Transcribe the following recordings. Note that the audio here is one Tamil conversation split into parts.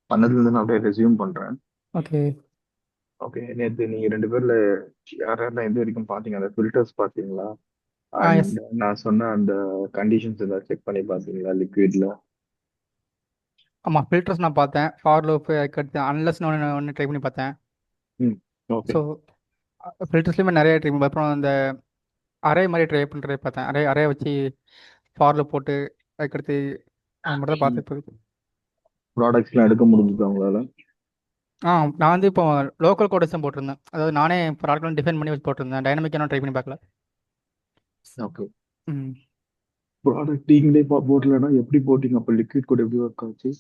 பண்ணதுலேருந்து நான் அப்படியே ரெஸ்யூம் பண்றேன். ஓகே. ஓகே, நேத்து நீங்க 2 பேர்ல யார் யாரெல்லாம் எது வரைக்கும் பார்த்தீங்க? அந்த ஃபில்டர்ஸ் பார்த்தீங்களா? எஸ். அண்ட் நான் சொன்ன அந்த கண்டிஷன்ஸ் ஏதாவது செக் பண்ணி பார்த்தீங்களா லிக்விட்ல? ஆமாம், ஃபில்டர்ஸ் நான் பார்த்தேன். ஃபார் லூப் அதுக்கடுத்து அன்லெஸ்னு ஒன்று ட்ரை பண்ணி பார்த்தேன். ம். ஓகே. ஸோ ஃபில்டர்ஸ்லையுமே நிறைய ட்ரை பண்ணி அப்புறம் அந்த அரே மாதிரி ட்ரை பண்ணுறதை பார்த்தேன். அரே வச்சு ஃபார் லூப் போட்டு அதுக்கடுத்து அது மட்டும் தான் பார்த்து போகுது. ப்ராடக்ட்ஸ்லாம் எடுக்க முடிஞ்சுது அவங்களால? நான் வந்து இப்போ லோக்கல் கோடஸ் தான் போட்டிருந்தேன். அதாவது நானே ப்ராடக்ட்லாம் டிஃபைன் பண்ணி வச்சு போட்டிருந்தேன். டைனமிக் என்ன ட்ரை பண்ணி பார்க்கல. ஓகே. ம். ப்ராடக்ட் நீங்களே போடலன்னா எப்படி போட்டீங்க? அப்போ லிக்விட் கூட எப்படி ஒர்க் ஆச்சு?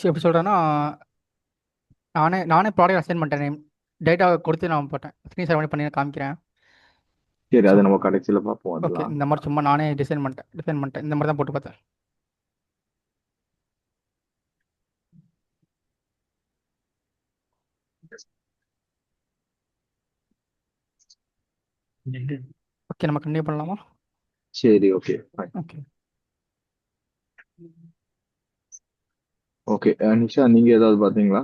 எப்படி சொல்கிறேன்னா, நானே நானே ப்ராடக்ட் அசைன் பண்ணிட்டேன். டேட்டா கொடுத்து நான் போட்டேன். ஸ்க்ரீன் ஷேர் பண்ணி காமிக்கிறேன். சரி, ஸோ அதை நம்ம கடைசியில பார்ப்போம் ஓகே, அதெல்லாம். இந்த மாதிரி சும்மா நானே டிசைன் பண்ணிட்டேன். இந்த மாதிரி தான் போட்டு பார்த்தேன். ஓகே, நம்ம கண்டினியூ பண்ணலாமா? சரி, okay fine. Okay. Okay, Nisha நீங்க ஏதாவது பார்த்தீங்களா?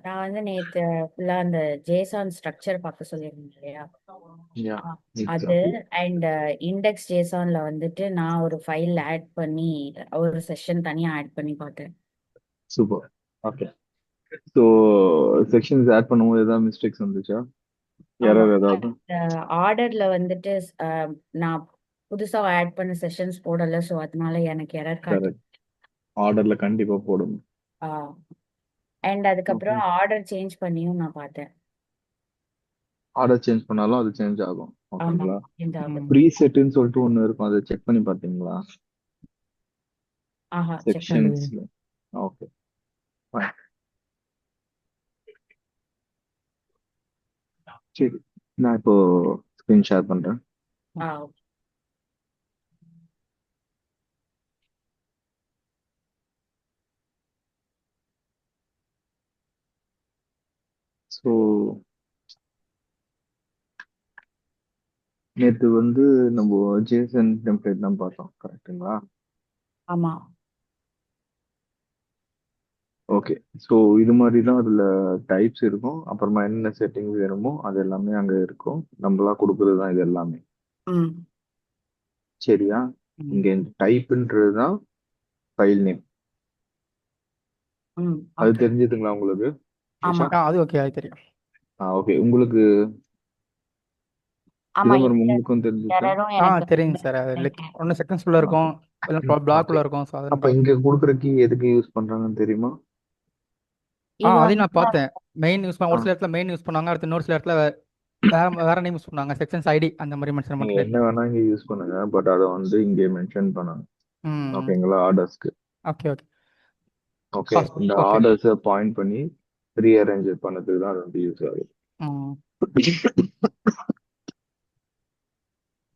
நான் வந்து நேத்து ஃபுல்லா அந்த ஜேசான் ஸ்ட்ரக்சர் பார்க்க சொல்லியிருந்தேன் இல்லையா? யா. ஆ, அது அண்ட் இண்டெக்ஸ் ஜேசான்ல வந்துட்டு நான் ஒரு ஃபைல் ஆட் பண்ணி ஒரு செஷன் தனியா ஆட் பண்ணி பார்த்தேன். Super. Okay. So sections add பண்ணும்போது ஏதாவது மிஸ்டேக்ஸ் வந்துச்சா? ஆமா, எரர் ஏதாவது? ஆர்டர்ல வந்துட்டு நான் புதுசா ஆட் பண்ண செஷன்ஸ் போடல, ஸோ அதனால எனக்கு எரர் காட்டு. கரெக்ட். ஆர்டர்ல கண்டிப்பா போடுங்க. And okay. அதுக்கப்புறம் ஆர்டர் சேஞ்ச் பண்ணியும் நான் பார்த்தேன். ஆர்டர் சேஞ்ச் பண்ணாலும் அது சேஞ்ச் ஆகும். ஆமா, ஓகேங்களா? சேஞ்ச் ஆகுது. ம். ப்ரீ செட்டுன்னு சொல்லிட்டு ஒன்று இருக்கும், அதை செக் பண்ணி பார்த்தீங்களா ஆஹா, செக் பண்ணி. இல்லையே. செக்ஷன்ஸ்ல? Okay fine. சரி, நான் இப்போ ஸ்க்ரீன் ஷேர் பண்றேன். ஓகே. ஸோ நேற்று வந்து நம்ம ஜேசன் டெம்ப்ளேட் தான் பார்த்தோம், கரெக்ட்டுங்களா? ஆமா. ஓகே. ஸோ இது மாதிரி தான் அதில் டைப்ஸ் இருக்கும். அப்புறமா என்னென்ன செட்டிங்ஸ் வேணுமோ அது எல்லாமே அங்கே இருக்கும். நம்மளா கொடுக்குறது தான் இது எல்லாமே. ம். சரியா? ம். இங்க இந்த டைப்ன்றது தான் ஃபைல் நேம். ம். அது ஓகே. தெரிஞ்சதுங்களா உங்களுக்கு, ஆமா. நிஷா? அது ஓகே, அது தெரியும். ஓகே. உங்களுக்கு ஆமா, சிதம்பரம் இந்த உங்களுக்கும் தெரிஞ்சுச்சா? எரரும் எனக்கு தெரியுங்க சார். அது லைக் வந்திருக்கு. ஒன்று செகண்ட்ஸ்குள்ளே ஓகே. இருக்கும், இல்லை பிளாக்குள்ளே ஓகே. இருக்கும். ஸோ அது அப்ப நம்ம இங்க கொடுக்குற கீ எதுக்கு யூஸ் பண்றாங்கன்னு தெரியுமா? இது அதையும் வந்து நான் பார்த்தேன். மெயின் யூஸ் பண்ண ஆ, ஒரு சில இடத்துல மெயின் யூஸ் பண்ணாங்க. அடுத்து இன்னொரு சில இடத்துல வேற வேற நேம் யூஸ் பண்ணாங்க. செக்ஷன்ஸ் ஐடி அந்த மாதிரி மென்ஷன் நீங்க பண்ணுறது. என்ன வேணா இங்க யூஸ் பண்ணுங்க, பட் அதை வந்து இங்கே மென்ஷன் பண்ணணும். ம். ஓகேங்களா? ஆர்டர்ஸ்க்கு. Okay okay. ஓகே. இந்த ஓகே. ஆர்டர்ஸை பாயிண்ட் பண்ணி ரீஅரேஞ்ச் பண்ணதுக்கு தான் அது வந்து யூஸ் ஆகுது. ம்.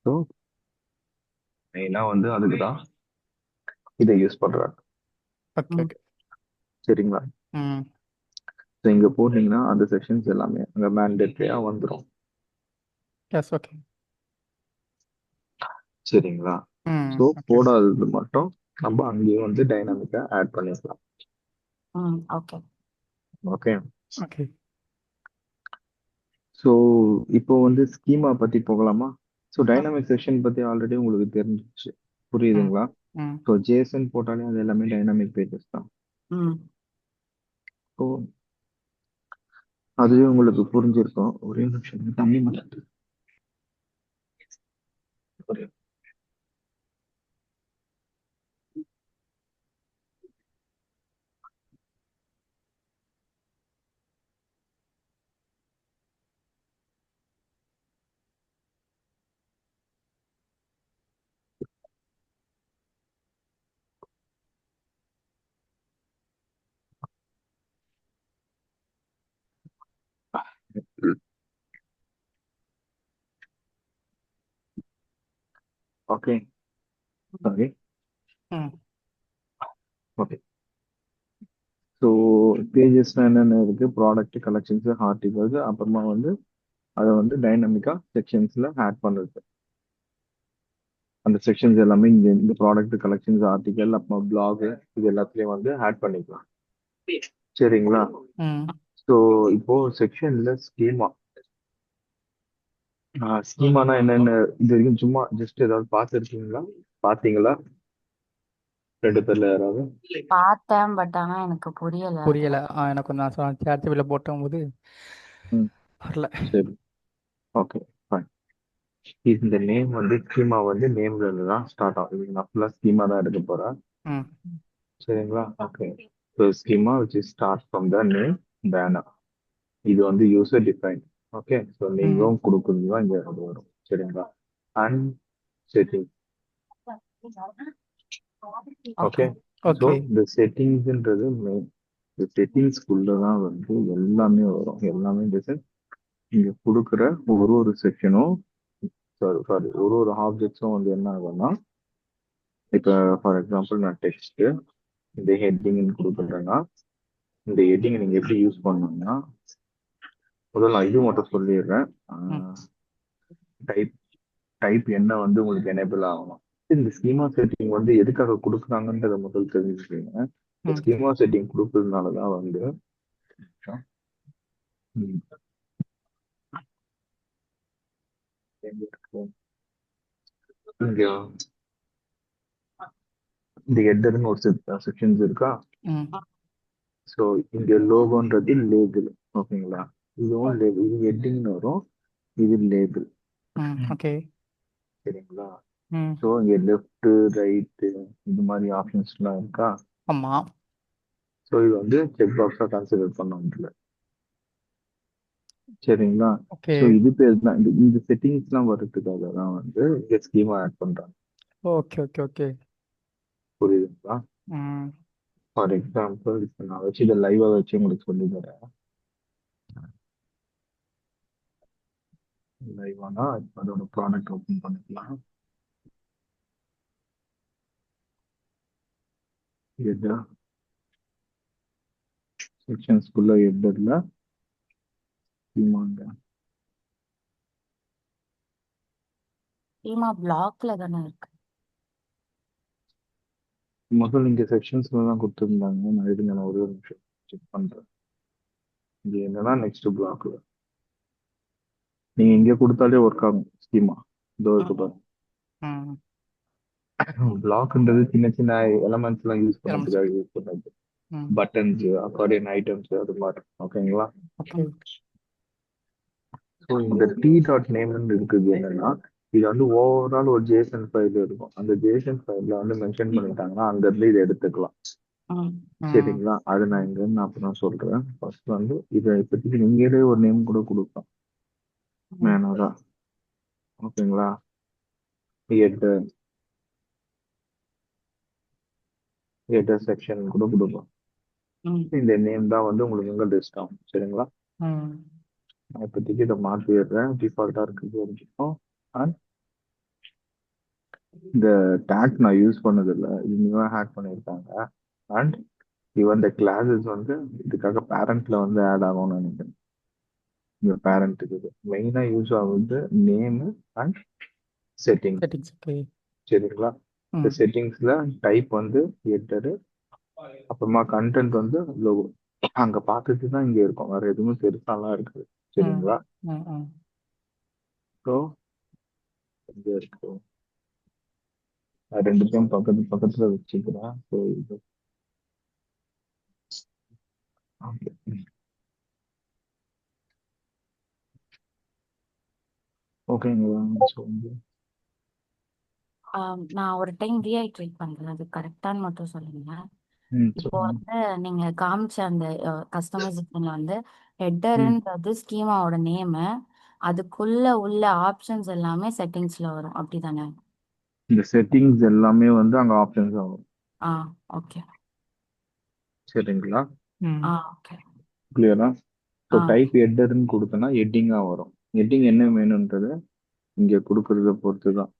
ஸோ மெயினா வந்து அதுக்கு தான் இதை யூஸ் பண்றாங்க. ஓகே ம். ஓகே. சரிங்களா? ம். ஸோ இங்க போட்டீங்கன்னா அந்த செக்ஷன்ஸ் எல்லாமே அங்க மேண்டேட்டரியா வந்துடும். எஸ். ஓகே. சரிங்களா? ம். So okay. போடாதது மட்டும் நம்ம அங்கேயே வந்து டைனாமிக்கா ஆட் பண்ணிக்கலாம். ஓகே. ஓகே. ஓகே. ஸோ இப்போ வந்து ஸ்கீமா பத்தி போகலாமா? ஸோ ம். டைனாமிக் செக்ஷன் பத்தி ஆல்ரெடி உங்களுக்கு தெரிஞ்சிச்சு, ம். புரியுதுங்களா? ம். ஸோ ஜேசன் போட்டாலே அது எல்லாமே டைனாமிக் பேஜஸ் தான். ம். ஸோ அதுவே உங்களுக்கு புரிஞ்சிருக்கும். ஒரே நிமிஷம் தண்ணி மட்டும். ஓகே. சாரி. ம். ஓகே. ஸோ பேஜஸ்னா என்னென்ன இருக்கு? ப்ராடக்ட், கலெக்ஷன்ஸ், ஆர்டிகல்ஸ், அப்புறமா வந்து அதை வந்து டைனமிக்கா செக்ஷன்ஸ்ல ஆட் பண்ணுறது. அந்த செக்ஷன்ஸ் எல்லாமே இங்க இந்த ப்ராடக்ட் கலெக்ஷன்ஸ் ஆர்டிகல் அப்புறம் பிளாக் இது எல்லாத்துலயும் வந்து ஆட் பண்ணிக்கலாம். சரிங்களா? ம் ஸோ இப்போ செக்ஷன்ல ஸ்கீமா ஸ்கீமானா என்னென்ன இது வரைக்கும் சும்மா ஜஸ்ட் ஏதாவது பார்த்துருக்கீங்களா? பார்த்தீங்களா? 2 பேர்ல யாராவது? பார்த்தேன், பட் ஆனா எனக்கு புரியல அது. புரியல. எனக்கு நான் சேர்த்து போட்டும்போது ம் வரல. சரி ஓகே ஃபைன். இந்த நேம் வந்து ஸ்கீமா வந்து நேம்ல இருந்து தான் ஸ்டார்ட் ஆகும். இது நான் ஃபுல்லாக ஸ்கீமா தான் எடுக்க போறேன். ம் சரிங்களா? Okay. So schema which is start from the name banner. இது வந்து யூசர் டிஃபைன். ஓகே. ஸோ ம் நீங்களும் கொடுக்குறது தான் இங்க அது வரும். சரிங்களா? And setting. Okay. Okay. So okay. இந்த செட்டிங்ஸ்ன்றது மெயின். இந்த செட்டிங்ஸ்குள்ள தான் வந்து எல்லாமே வரும். எல்லாமே இந்த இங்க கொடுக்குற ஒரு செக்ஷனும் சாரி ஒரு ஆப்ஜெக்ட்ஸும் வந்து என்ன ஆகும்னா, இப்போ ஃபார் எக்ஸாம்பிள் நான் டெக்ஸ்ட் இந்த ஹெட்டிங் கொடுக்குறேன்னா, இந்த ஹெட்டிங் நீங்க எப்படி யூஸ் பண்ணணும்னா, முதல்ல நான் இது மட்டும் சொல்லிடுறேன். ம் டைப் டைப் என்ன வந்து உங்களுக்கு எனேபிள் ஆகணும். இந்த ஸ்கீமா செட்டிங் வந்து எதுக்காக கொடுக்குறாங்கன்றத முதல் தெரிஞ்சுக்கோங்க. இந்த ம் ஸ்கீமா செட்டிங் கொடுக்கறதுனால தான் வந்து ம், எங்க இருக்கு? இங்க இந்த ஹெட்டர்னு ஒரு செக்ஷன்ஸ் இருக்கா? ம் ஸோ இங்க லோகோன்றது லேபிள். ஓகேங்களா? இதுவும் லேபிள். இது ஹெட்டிங்னு வரும். இது லேபிள். ம் ஓகே. சரிங்களா? ம் ஸோ இங்க லெஃப்ட் ரைட்டு இது மாதிரி ஆப்ஷன்ஸ்லாம் இருக்கா? ஆமாம். ஸோ இது வந்து செக் பாக்ஸாக கன்சிடர் பண்ணோம் இதுல. சரிங்களா? ஓகே. ஸோ இது பேர் தான் இந்த செட்டிங்ஸ்லாம் வர்றதுக்காக தான் வந்து இங்க ஸ்கீமா ஆட் பண்றாங்க. Okay okay okay. புரியுதுங்களா? ம் ஃபார் எக்ஸாம்பிள் இப்போ நான் வச்சு இதை லைவா வச்சு உங்களுக்கு சொல்லி தரேன். லைவானா இப்போ அதோட ப்ராடக்ட் ஓப்பன் பண்ணிக்கலாம். ஹெட்டர் செக்ஷன்ஸ்குள்ள ஹெட்டர்ல ஸ்கீமாங்க ஸ்கீமா பிளாக்ல தானே இருக்கு. முதல்ல இங்க செக்ஷன்ஸ்ல தான் கொடுத்துருந்தாங்க. நான் இருங்க நான் ஒரு நிமிஷம் செக் பண்றேன். இது என்னன்னா நெக்ஸ்ட் பிளாக்ல நீங்க இங்க கொடுத்தாலே ஒர்க் ஆகும் ஸ்கீமா. இதோ இருக்கு பாருங்க. ம் பிளாக்ன்றது சின்ன சின்ன எலமெண்ட்ஸ் எல்லாம் யூஸ் எலமெண்ட்ஸ். பண்ணதுக்காக யூஸ் பண்ணது. ம் பட்டன்ஸ் அக்கார்டியன் ஐட்டம்ஸ் அது மாதிரி. ஓகேங்களா? ஓகே. ஸோ இந்த டி டாட் நேம்னு இருக்குது என்னன்னா, இது வந்து ஓவரால் ஒரு ஜேசன் ஃபைல் இருக்கும். அந்த ஜேசன் ஃபைல்ல வந்து மென்ஷன் பண்ணிட்டாங்கன்னா அங்க இருந்து இதை எடுத்துக்கலாம். ம் ம் சரிங்களா? அது நான் இங்க நான் அப்புறம் சொல்றேன். ஃபர்ஸ்ட் வந்து இதை இப்போதைக்கு நீங்களே ஒரு நேம் கூட கொடுக்கலாம். ம் மேனரா. ஓகேங்களா? ஹெட்டர் ஹெட்டர் செக்ஷன் கூட கொடுக்கலாம். ம் இந்த நேம் தான் வந்து உங்களுக்கு இங்க லிஸ்ட் ஆகும். சரிங்களா? ம் நான் இப்போதைக்கு இதை மாற்றிடுறேன். டிஃபால்ட்டா இருக்குது வரைக்கும். அண்ட் இந்த டேக் நான் யூஸ் பண்ணது இல்லை. இது நியூவா ஹேக் பண்ணியிருக்காங்க. அண்ட் ஈவன் இந்த கிளாஸஸ் வந்து இதுக்காக பேரண்ட்ல வந்து ஆட் ஆகும்னு நினைக்கிறேன். இந்த பேரண்ட்டுக்கு மெயினா யூஸ் ஆகுது name and setting. Settings. Okay. சரிங்களா? இந்த ம் செட்டிங்ஸ்ல டைப் வந்து ஹெட்டரு, அப்புறமா கண்டென்ட் வந்து லோகோ. அங்க பார்த்துட்டு தான் இங்க இருக்கும். வேற எதுவும் பெருசாலாம் இருக்குது. ம் சரிங்களா? ம் ம் ஸோ இங்க இருக்கு. நான் ரெண்டுத்தையும் பக்கத்து பக்கத்துல வச்சுக்கிறேன். ஸோ இது ஓகேங்களா? ஸோ வந்து நான் ஒரு டைம் ரீஐட்ரேட் பண்றேன், அது கரெக்டான்னு மட்டும் சொல்லுங்க. இப்போ சொல்லுங்க. வந்து நீங்க காமிச்ச அந்த கஸ்டமைசேஷன்ல வந்து ம். ஹெட்டர்ன்றது ஸ்கீமாவோட நேமு, அதுக்குள்ள உள்ள ஆப்ஷன்ஸ் எல்லாமே செட்டிங்ஸ்ல வரும், அப்படிதானே? இந்த செட்டிங்ஸ் எல்லாமே வந்து அங்க ஆப்ஷன்ஸ் ஆகும். ஆ ஓகே. சரிங்களா? ம் ஓகே. கிளியரா? ஸோ ஆ டைப் ஹெட்டர்னு கொடுத்தனா ஹெட்டிங்கா வரும். ஹெட்டிங் என்ன வேணும்ன்றது இங்க கொடுக்கறத பொறுத்து தான்.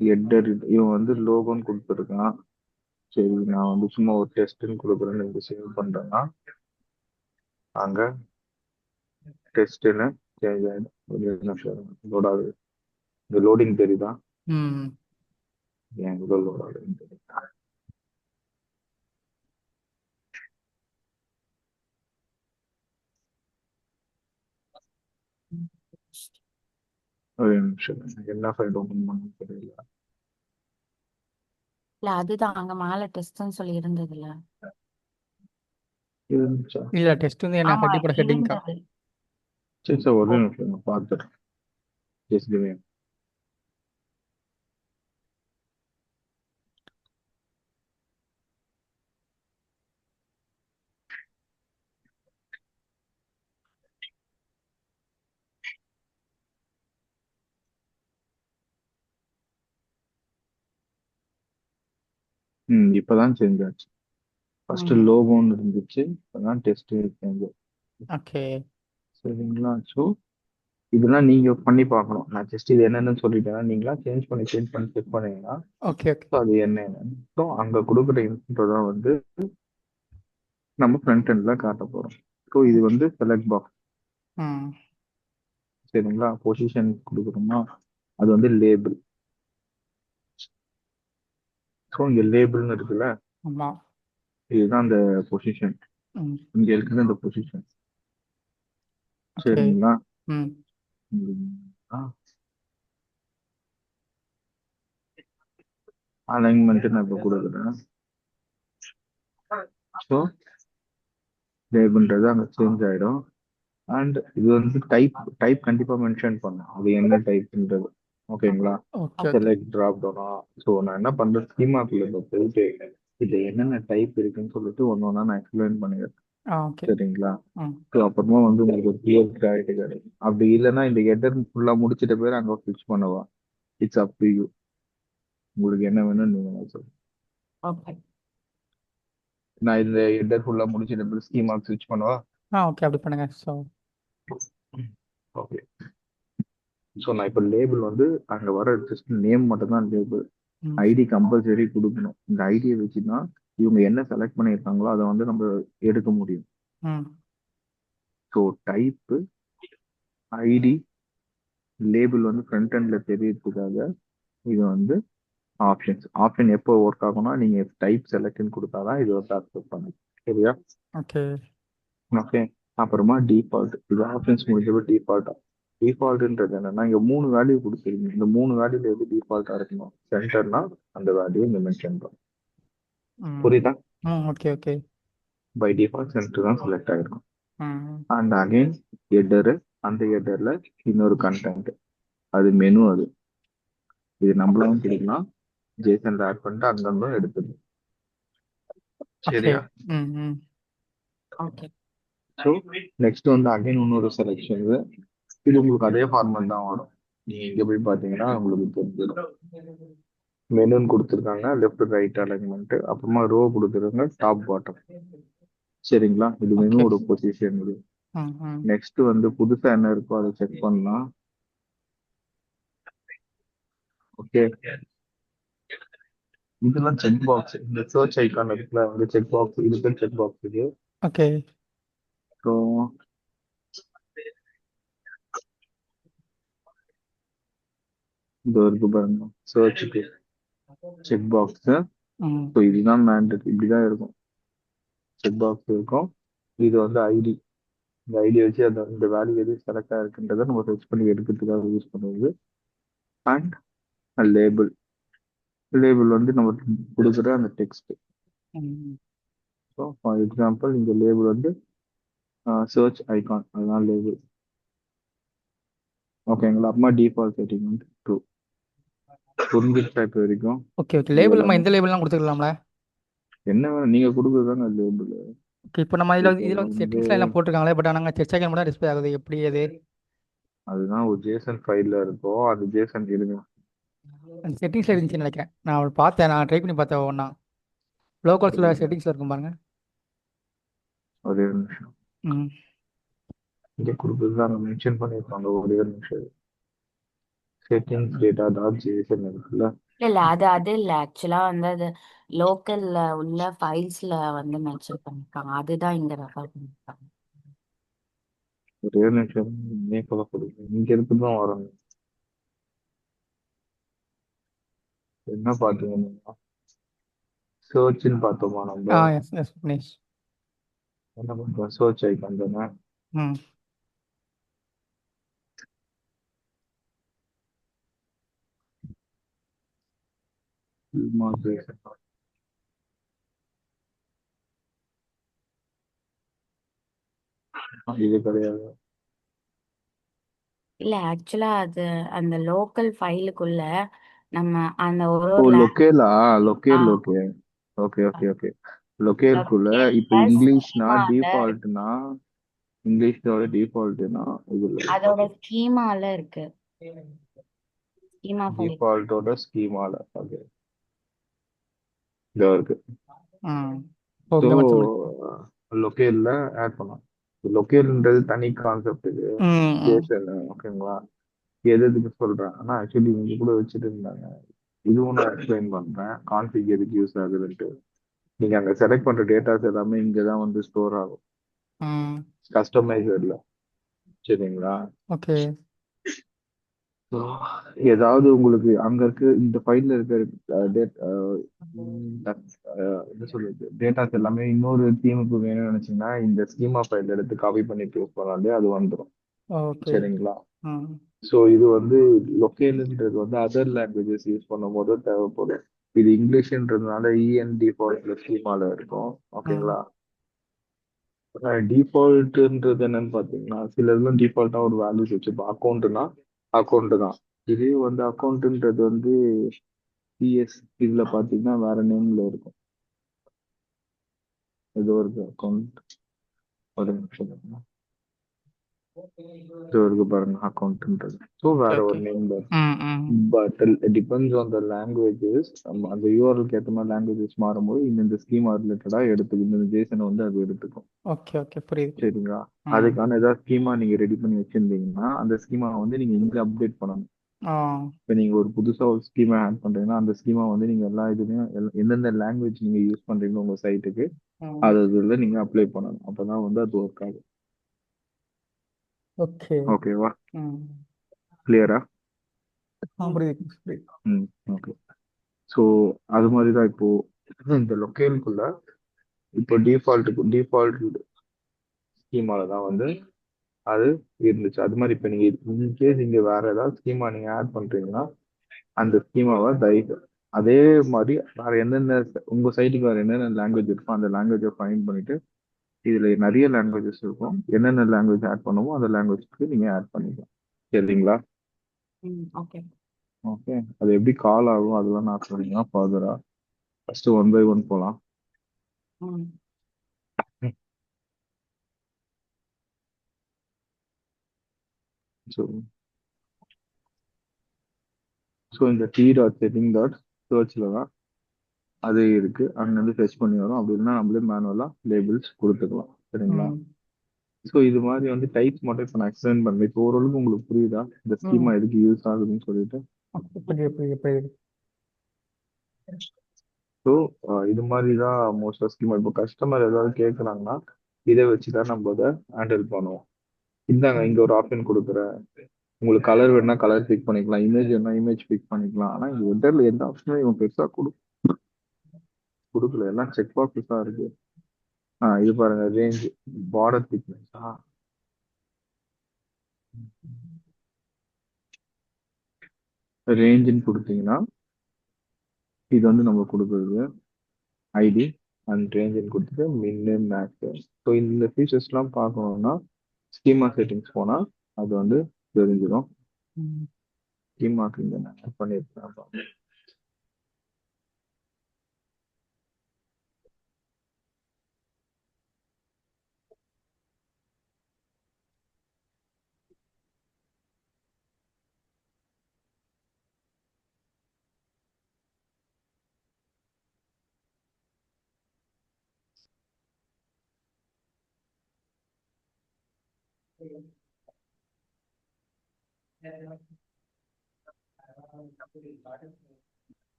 ஹெட்டர் இவன் வந்து லோகோன்னு கொடுத்துருக்கான். சரி நான் வந்து சும்மா ஒரு டெஸ்ட்னு கொடுக்குறேன்னு இங்க சேவ் பண்றேன்னா அங்க டெஸ்ட்னு சேஞ்ச் ஆயிடும். ஒரு நிமிஷம் லோட் ஆகுது. இந்த லோடிங் தெரியுதா? ம் என் குரலோட ஒரு நிமிஷம் எனக்கு என்ன ஃபைல் ஓப்பன் பண்ண தெரியல. இல்ல அதுதான் அங்க மேல டெஸ்ட்னு சொல்லி இருந்ததுல. இருந்துச்சா? இல்லை டெஸ்ட் வந்து என்ன ஆமா ஹெட்டிங்கோட ஹெட்டிங்க்கா. இருந்தது. சரி சார் ஒரு ஓ, நிமிஷம் நான் பார்த்துறேன். Just give me. இப்பதான் சேஞ்ச் ஆச்சு. ஃபர்ஸ்ட் ம் லோகோன்னு இருந்துச்சு, இப்பதான் டெஸ்ட் சேஞ்ச். ஓகே சரிங்களா? ஸோ இதெல்லாம் நீங்க பண்ணி பார்க்கணும். நான் ஜஸ்ட் இது என்னன்னு சொல்லிட்டேன், நீங்களா சேஞ்ச் பண்ணி செக் பண்ணீங்கன்னா ஓகே ஓகே ஸோ அது என்னன்னு ஸோ அங்க கொடுக்குற இன்புட்டை தான் வந்து நம்ம ஃப்ரண்ட் எண்ட்ல காட்ட போறோம். ஸோ இது வந்து செலக்ட் பாக்ஸ். ம் சரிங்களா? பொசிஷன் கொடுக்குறோம்னா அது வந்து லேபிள். ஸோ இங்க லேபிள்னு இருக்குல்ல, ஆமாம் இதுதான் அந்த பொசிஷன். ம் இங்க இருக்கிற இந்த பொசிஷன். ஓகே சரிங்களா? ம் அலைன்மெண்ட் நான் இப்போ கொடுக்குறேன். ஸோ லேபிள்ன்றது அங்கே சேஞ்ச் ஆயிடும். அண்ட் இது வந்து டைப் கண்டிப்பா மென்ஷன் பண்ணும், அது என்ன டைப்ன்றது. ஓகேங்களா? ஓகே ஓகே செலக்ட் டிராப் டவுனா. ஸோ நான் என்ன பண்றேன், ஸ்கீமாக்குள்ள போயிட்டு இது என்னென்ன டைப் இருக்குன்னு சொல்லிட்டு ஒன்று ஒன்றா நான் எக்ஸ்பிளைன் பண்ணிடுறேன். ஓகே சரிங்களா? ம் ஸோ அப்புறமா வந்து உங்களுக்கு ஒரு கிளியர் கிளாரிட்டி கிடைக்கும். அப்படி இல்லைன்னா இந்த ஹெட்டர் ஃபுல்லா முடிச்சிட்ட பேர் அங்கே ஃபிக்ஸ் பண்ணவா. It's up to you. உங்களுக்கு என்ன வேணும்னு நீங்க சொல்லுங்க. ஓகே நான் இந்த ஹெட்டர் ஃபுல்லா முடிச்சிட்ட பேர் ஸ்கீமா ஸ்விட்ச் பண்ணவா. ஓகே அப்படி பண்ணுங்க. So okay. ஸோ நான் இப்போ லேபிள் வந்து அங்கே வர ஜஸ்ட் நேம் மட்டும் தான் லேபிள். ம் ஐடி கம்பல்சரி கொடுக்கணும். இந்த ஐடியை வச்சு தான் இவங்க என்ன செலக்ட் பண்ணியிருக்காங்களோ அதை வந்து நம்ம எடுக்க முடியும். ம் ஸோ டைப்பு, ஐடி, லேபிள் வந்து ஃப்ரண்ட் எண்ட்ல தெரியறதுக்காக இது வந்து ஆப்ஷன்ஸ். ஆப்ஷன் எப்போ ஒர்க் ஆகும்னா நீங்க டைப் செலக்ட்னு கொடுத்தாதான் இது வந்து அக்செப்ட் பண்ணும். சரியா? Okay okay. அப்புறமா டிஃபால்ட். இது ஆப்ஷன்ஸ் முடிஞ்சப்போ டிஃபால்ட்டா. டிஃபால்ட்ன்றது என்னன்னா இங்க 3 வேல்யூ கொடுத்துருக்கீங்க. இந்த 3 வேல்யூல எது டிஃபால்ட்டா இருக்கணும், சென்டர்னா அந்த வேல்யூ இங்க மென்ஷன் பண்ணும். ம் புரியுதா? ம் okay okay bye default centre தான் செலக்ட் ஆயிருக்கும். ம் அண்ட் அகைன் ஹெட்டரு, அந்த ஹெட்டர்ல இன்னொரு கண்டென்ட், அது மெனு. அது இது நம்மளும் கிடைக்கலாம், ஜேசன் ஆட் பண்ணிட்டு அங்கிருந்தும் எடுத்துடும். ஓகே சரியா? ம் ம் ஓகே ஸோ நெக்ஸ்ட் வந்து அகைன் இன்னொரு செலெக்ஷன். இது உங்களுக்கு அதே ஃபார்மேட் தான் வரும். நீங்க இங்க போய் பாத்தீங்கன்னா உங்களுக்கு தெரிஞ்சிடும். மெனுன்னு கொடுத்துருக்காங்க, லெஃப்ட் ரைட் அலைன்மெண்ட், அப்புறமா ரோ கொடுத்துருக்காங்க, டாப் பாட்டம். சரிங்களா? இது ஓகே மெனுவோட பொசிஷன். இது ம் ம் நெக்ஸ்ட் வந்து புதுசா என்ன இருக்கோ அதை செக் பண்ணலாம். ஓகே. இதெல்லாம் செக் பாக்ஸ். இந்த சர்ச் ஐக்கான் இருக்குல்ல, வந்து செக் பாக்ஸ். இது பேர் செக் பாக்ஸ். இது ஓகே ஸோ இது இருக்கு பாருங்க, சர்ச்சுக்கு செக் பாக்ஸ். ம் ஸோ இதுதான் மேண்டட், இப்படிதான் இருக்கும். செக் பாக்ஸ் இருக்கும். இது வந்து ஐடி. இந்த ஐடி வச்சு அந்த இந்த வேல்யூ எது செலக்ட் ஆயிருக்குன்றதை நம்ம சர்ச் பண்ணி எடுக்கிறதுக்காக யூஸ் பண்ணுவது. And label. லேபிள் வந்து நம்ம கொடுக்குற அந்த டெக்ஸ்ட். ம் ஸோ ஃபார் எக்ஸாம்பிள் இந்த லேபிள் வந்து சர்ச் ஐகான், அதுதான் லேபிள். ஓகேங்களா? அப்புறமா டிஃபால்ட் செட்டிங் வந்து ட்ரூ. புரிஞ்சிருச்சா இப்போ வரைக்கும்? ஓகே ஓகே இது லேபிள் நம்ம எல்லாமே எந்த லேபிள்லாம் கொடுத்துக்கலாம்ல? என்ன வேணும் நீங்க கொடுக்குறதாங்க லேபிள். ஓகே இப்போ நம்ம இதில் இப்போ இதில் வந்து வந்து செட்டிங்ஸ்லாம் எல்லாம் போட்டிருக்காங்களே, பட் ஆனால் செக் செகண்ட் மட்டும் டிஸ்பிளே ஆகுது, எப்படி அது? அதுதான் ஒரு ஜேசன் ஃபைல்ல இருக்கும், அது ஜேசன் இருங்க. அந்த செட்டிங்ஸில் இருந்துச்சுன்னு நினைக்கிறேன். நான் பார்த்தேன், நான் ட்ரை பண்ணி பார்த்தேன் ஒவ்வொன்றா. லோக்கல்ஸில் செட்டிங்ஸில் இருக்கும் பாருங்க. ஒரே ஒரு நிமிஷம். ம் இங்கே கொடுக்குறது அங்கே மென்ஷன் பண்ணியிருப்பாங்க. ஒரே ஒரு நிமிஷம். செட்டிங்ஸ் டேட்டா டாட் ஜேசன் இருக்குல்ல, இல்ல அது அது இல்ல ஆக்சுவலா வந்து அது லோக்கல்ல உள்ள ஃபைல்ஸ்ல வந்து மென்ஷன் பண்ணிருக்காங்க, அதுதான் இங்க ரெஃபர் பண்ணிருக்காங்க. ஒரே ஒரு நிமிஷம். நீ கூட கொடுங்க, இங்க இருந்து தான் வரணும். என்ன பார்த்தீங்க நீங்க? சர்ச்னு பார்த்தோமா நம்ம? Yes yes Vignesh. என்ன பண்றோம்? சர்ச் ஐக்கான் தானே? ம் இது கிடையாது. இல்ல ஆக்சுவலா அது அந்த லோக்கல் ஃபைலுக்குள்ள நம்ம அந்த ஒரு ஓ ஒரு லொக்கேலா? Locale, lang okay. Okay okay okay. லொக்கேல்குள்ள லொக்கேல் இப்போ பிளஸ் இங்கிலீஷ்னா ஸ்கீமால டிஃபால்ட்னா, இங்கிலீஷோட டிஃபால்ட்னா இதுல அதோட ஸ்கீமால இருக்கு. Schema file. டிஃபால்ட்டோட ஸ்கீமால ஓகே இதோ இருக்கு. ம் ஸோ ஓகே மட்டும் சொல்லு. லொக்கேல்ல ஆட் பண்ணலாம். லொக்கேல்ன்றது தனி கான்செப்ட், இது ம் ம் ஜேசன். ஓகேங்களா? எது எதுக்கு சொல்றேன் ஆனா ஆக்சுவலி இவங்க கூட வச்சுட்டு இருந்தாங்க. இதுவும் நான் எக்ஸ்பிளைன் பண்றேன் கான்ஃபிக் எதுக்கு யூஸ் ஆகுதுன்ட்டு. நீங்க அங்க செலக்ட் பண்ற டேட்டாஸ் எல்லாமே இங்க தான் வந்து ஸ்டோர் ஆகும், ம் கஸ்டமைசர்ல. சரிங்களா? ஓகே. So, ஏதாவது உங்களுக்கு அங்க இருக்க இந்த ஃபைல்ல இருக்க என்ன சொல்றது டேட்டாஸ் எல்லாமே இன்னொரு டீமுக்கு வேணும்னு நினைச்சீங்கன்னா இந்த ஸ்கீமா ஃபைல் எடுத்து காப்பி பண்ணி பேஸ்ட் பண்ணாலே அது வந்துடும். ஓகே. சரிங்களா? ம் ஸோ இது வந்து லொக்கேல்ன்றது வந்து அதர் லாங்குவேஜஸ் யூஸ் பண்ணும்போது தேவைப்படும். இது இங்கிலீஷ்ன்றதுனால இஎன்டி ஃபார்ம்ல ஸ்கீமால இருக்கும். ம் ஓகேங்களா? டிஃபால்ட்ன்றது என்னன்னு பார்த்தீங்கன்னா சில இதெல்லாம் டிஃபால்ட்டா ஒரு வேல்யூஸ் வச்சுப்போம். அக்கௌண்ட்னா அக்கௌண்ட் தான். இதே வந்து அக்கௌண்ட்ன்றது வந்து பிஎஸ் இதுல பார்த்தீங்கன்னா வேற நேம்ல இருக்கும். ஏதோ ஒரு அக்கௌண்ட், ஒரு நிமிஷம் இருங்க. இது இருக்கு பாருங்க அக்கௌண்ட்ன்றது. ஸோ ஓகே வேற ஓகே. ஒரு நேம்ல இருக்கும். ம் ம் but depends on the languages. அந்த யூஆர்எல்க்கு ஏற்ற மாதிரி லாங்குவேஜஸ் மாறும்போது இந்த ஸ்கீமா ரிலேட்டடா எடுத்துக்கும். இந்த ஜேசனை வந்து அது எடுத்துக்கும். ஓகே ஓகே புரியுது. சரிங்களா? ம் அதுக்கான ஏதாவது ஸ்கீமா நீங்க ரெடி பண்ணி வச்சிருந்தீங்கன்னா அந்த ஸ்கீமா வந்து நீங்க இங்க அப்டேட் பண்ணணும். ஆ இப்போ நீங்க ஒரு புதுசா ஒரு ஸ்கீமா ஆட் பண்றீங்கன்னா அந்த ஸ்கீமா வந்து நீங்க எல்லா இதுலயும் எந்தெந்த லாங்குவேஜ் நீங்க யூஸ் பண்றீங்களோ உங்க சைட்டுக்கு ம் அது இதுல நீங்க அப்ளை பண்ணணும். அப்பதான் வந்து அது ஒர்க் ஆகும். ஓகே. ஓகேவா? ம் கிளியரா? புரியுது புரியுது. ம். ஓகே. ஸோ அது மாதிரி தான் இப்போ இந்த லொக்கேலுக்குள்ள இப்போ டிஃபால்ட் ஸ்கீமால தான் வந்து அது இருந்துச்சு. அது மாதிரி இப்போ நீங்க இன்கேஸ் இங்க வேற ஏதாவது ஸ்கீமா நீங்க ஆட் பண்றீங்கன்னா அந்த ஸ்கீமாவை அதே மாதிரி வேற எந்தெந்த உங்க சைட்டுக்கு வேற என்னென்ன லாங்குவேஜ் இருக்கோ அந்த லாங்குவேஜை ஃபைண்ட் பண்ணிட்டு இதுல நிறைய லாங்குவேஜஸ் இருக்கும். என்னென்ன லாங்குவேஜ் ஆட் பண்ணுமோ அந்த லாங்குவேஜ்க்கு நீங்க ஆட் பண்ணிக்கலாம். சரிங்களா? ஓகே. ஓகே. அது எப்படி கால் ஆகும் அதெல்லாம் நான் சொல்றீங்கன்னா ஃபர்தரா ஃபர்ஸ்ட் ஒன் பை ஒன் போலாம். ம் ஸோ ஸோ இந்த டி டாட் செட்டிங் டாட் சர்ச்ல தான் அது இருக்கு. அங்கிருந்து ஃபெச் பண்ணி வரும். அப்படி இல்லைன்னா நம்மளே மேனுவலா லேபிள்ஸ் கொடுத்துக்கலாம். சரிங்களா? ம் ஸோ இது மாதிரி வந்து டைப்ஸ் மட்டும் இப்போ நான் எக்ஸ்பிளைன் பண்ணேன். இப்போ ஓரளவுக்கு உங்களுக்கு புரியுதா இந்த ம் ஸ்கீமா எதுக்கு யூஸ் ஆகுதுன்னு சொல்லிட்டு? ஓகே புரியுது புரியுது புரியுது. ஸோ இது மாதிரி தான் மோஸ்ட் ஸ்கீமா. இப்போ கஸ்டமர் ஏதாவது கேட்குறாங்கன்னா இதை வச்சு தான் நம்ம அதை ஹேண்டில் பண்ணுவோம். இந்தாங்க இங்க ஒரு ஆப்ஷன் கொடுக்குறேன், உங்களுக்கு கலர் வேணா கலர் பிக் பண்ணிக்கலாம், இமேஜ் வேணா இமேஜ் பிக் பண்ணிக்கலாம். ஆனா இந்த வெட்டர்ல எந்த ஆப்ஷனும் இவன் பெருசா கொடுக்கல. எல்லாம் செக் பாக்ஸஸா இருக்கு. இது பாருங்க ரேஞ்ச், பார்டர் திக்னஸ். ரேஞ்சுன்னு கொடுத்தீங்கன்னா இது வந்து நம்ம கொடுக்குறது ஐடி அண்ட் ரேஞ்சுன்னு கொடுத்துட்டு மின்னு மேக்ஸ். ஸோ இந்த ஃபீச்சர்ஸ்லாம் பார்க்கணும்னா ஸ்கீமா செட்டிங்ஸ் போனால் அது வந்து தெரிஞ்சிடும். ம் ஸ்கீமாக்கு இங்கே நான் ஆட் பண்ணியிருக்கேன்.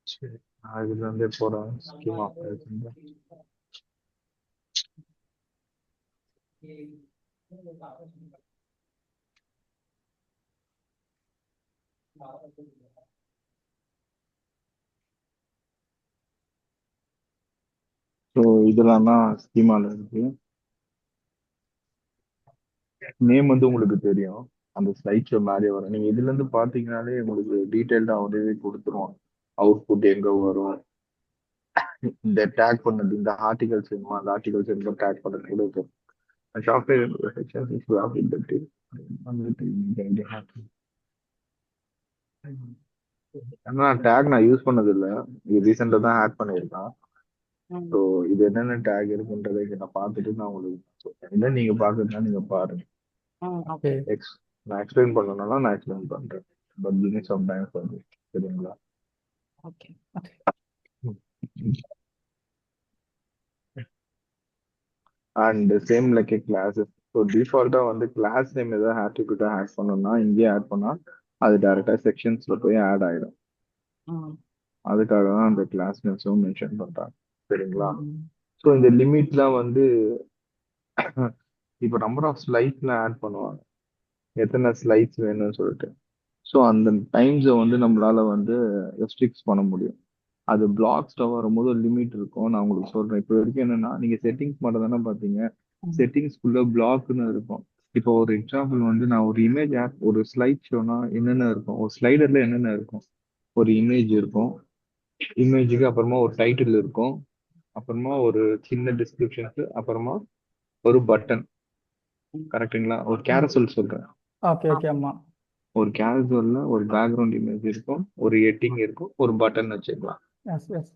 சரி, நான் இதுல இருந்தே போறேன் ஸ்கீமா. ஸோ இதெல்லாம் தான் ஸ்கீமால இருக்கு. நேம் வந்து உங்களுக்கு தெரியும், அந்த ஸ்லைட் ஷோ மேலே வரும். நீங்க இதுல இருந்து பாத்தீங்கன்னாலே உங்களுக்கு டீட்டெயில்டா அவரே கொடுத்துருவோம். அவுட்புட் எங்க வரும், இந்த டேக் பண்ணது, இந்த ஆர்டிகல்ஸ் வேணுமா, அந்த ஆர்டிகல்ஸ் எங்க டேக் பண்ணது கூட இருக்கும். சாஃப்ட்வேர் ஆனா டேக் நான் யூஸ் பண்ணது இல்ல, இது ரீசெண்டா தான் ஆட் பண்ணியிருக்கேன். ம். ஸோ இது என்னென்ன டேக் இருக்குன்றதை இங்க நான் பார்த்துட்டு நான் உங்களுக்கு சொல்றேன். இல்லை நீங்க பாக்குறதுனா நீங்க பாருங்க. ஓகே. நான் எக்ஸ்பிளைன் பண்ணணும்னா நான் எக்ஸ்பிளைன் பண்றேன், but give some time for me. சரிங்களா? Okay. And same like classes. So டிஃபால்ட்டா வந்து கிளாஸ் நேம் ஏதாவது ஆட்ரிபியூட்டா ஆட் பண்ணணும்னா இங்கேயே ஆட் பண்ணா அது டைரக்டா செக்ஷன்ஸ்ல போய் ஆட் ஆயிடும். அதுக்காக தான் அந்த கிளாஸ் நேம்ஸும் மென்ஷன் பண்றாங்க. சரிங்களா? ஸோ இந்த லிமிட்லாம் வந்து இப்போ நம்பர் ஆஃப் ஸ்லைட்ஸ்ல ஆட் பண்ணுவாங்க, எத்தனை ஸ்லைட்ஸ் வேணும்னு சொல்லிட்டு. ஸோ அந்த டைம்ஸை வந்து நம்மளால வந்து ரெஸ்ட்ரிக்ட் பண்ண முடியும். அது பிளாக்ஸ்ல வரும்போது ஒரு லிமிட் இருக்கும். நான் உங்களுக்கு சொல்றேன். இப்போ வரைக்கும் என்னன்னா நீங்க செட்டிங்ஸ் மட்டும் தானே பார்த்தீங்க, செட்டிங்ஸ்குள்ள பிளாக்னு இருக்கும். இப்போ ஒரு எக்ஸாம்பிள் வந்து நான் ஒரு இமேஜ் ஆட், ஒரு ஸ்லைட் ஷோனா என்னென்ன இருக்கும், ஒரு ஸ்லைடர்ல என்னென்ன இருக்கும், ஒரு இமேஜ் இருக்கும், இமேஜுக்கு அப்புறமா ஒரு டைட்டில் இருக்கும், அப்புறமா ஒரு சின்ன டிஸ்கிரிப்ஷன்ஸ், அப்புறமா ஒரு பட்டன். கரெக்ட்டுங்களா? ஒரு கேரசல் சொல்றேன். ஓகே ஓகே ஆமா. ஒரு கேரசல்ல ஒரு பேக்ரவுண்ட் இமேஜ் இருக்கும், ஒரு ஹெட்டிங் இருக்கும், ஒரு பட்டன் வச்சுக்கலாம். Yes yes.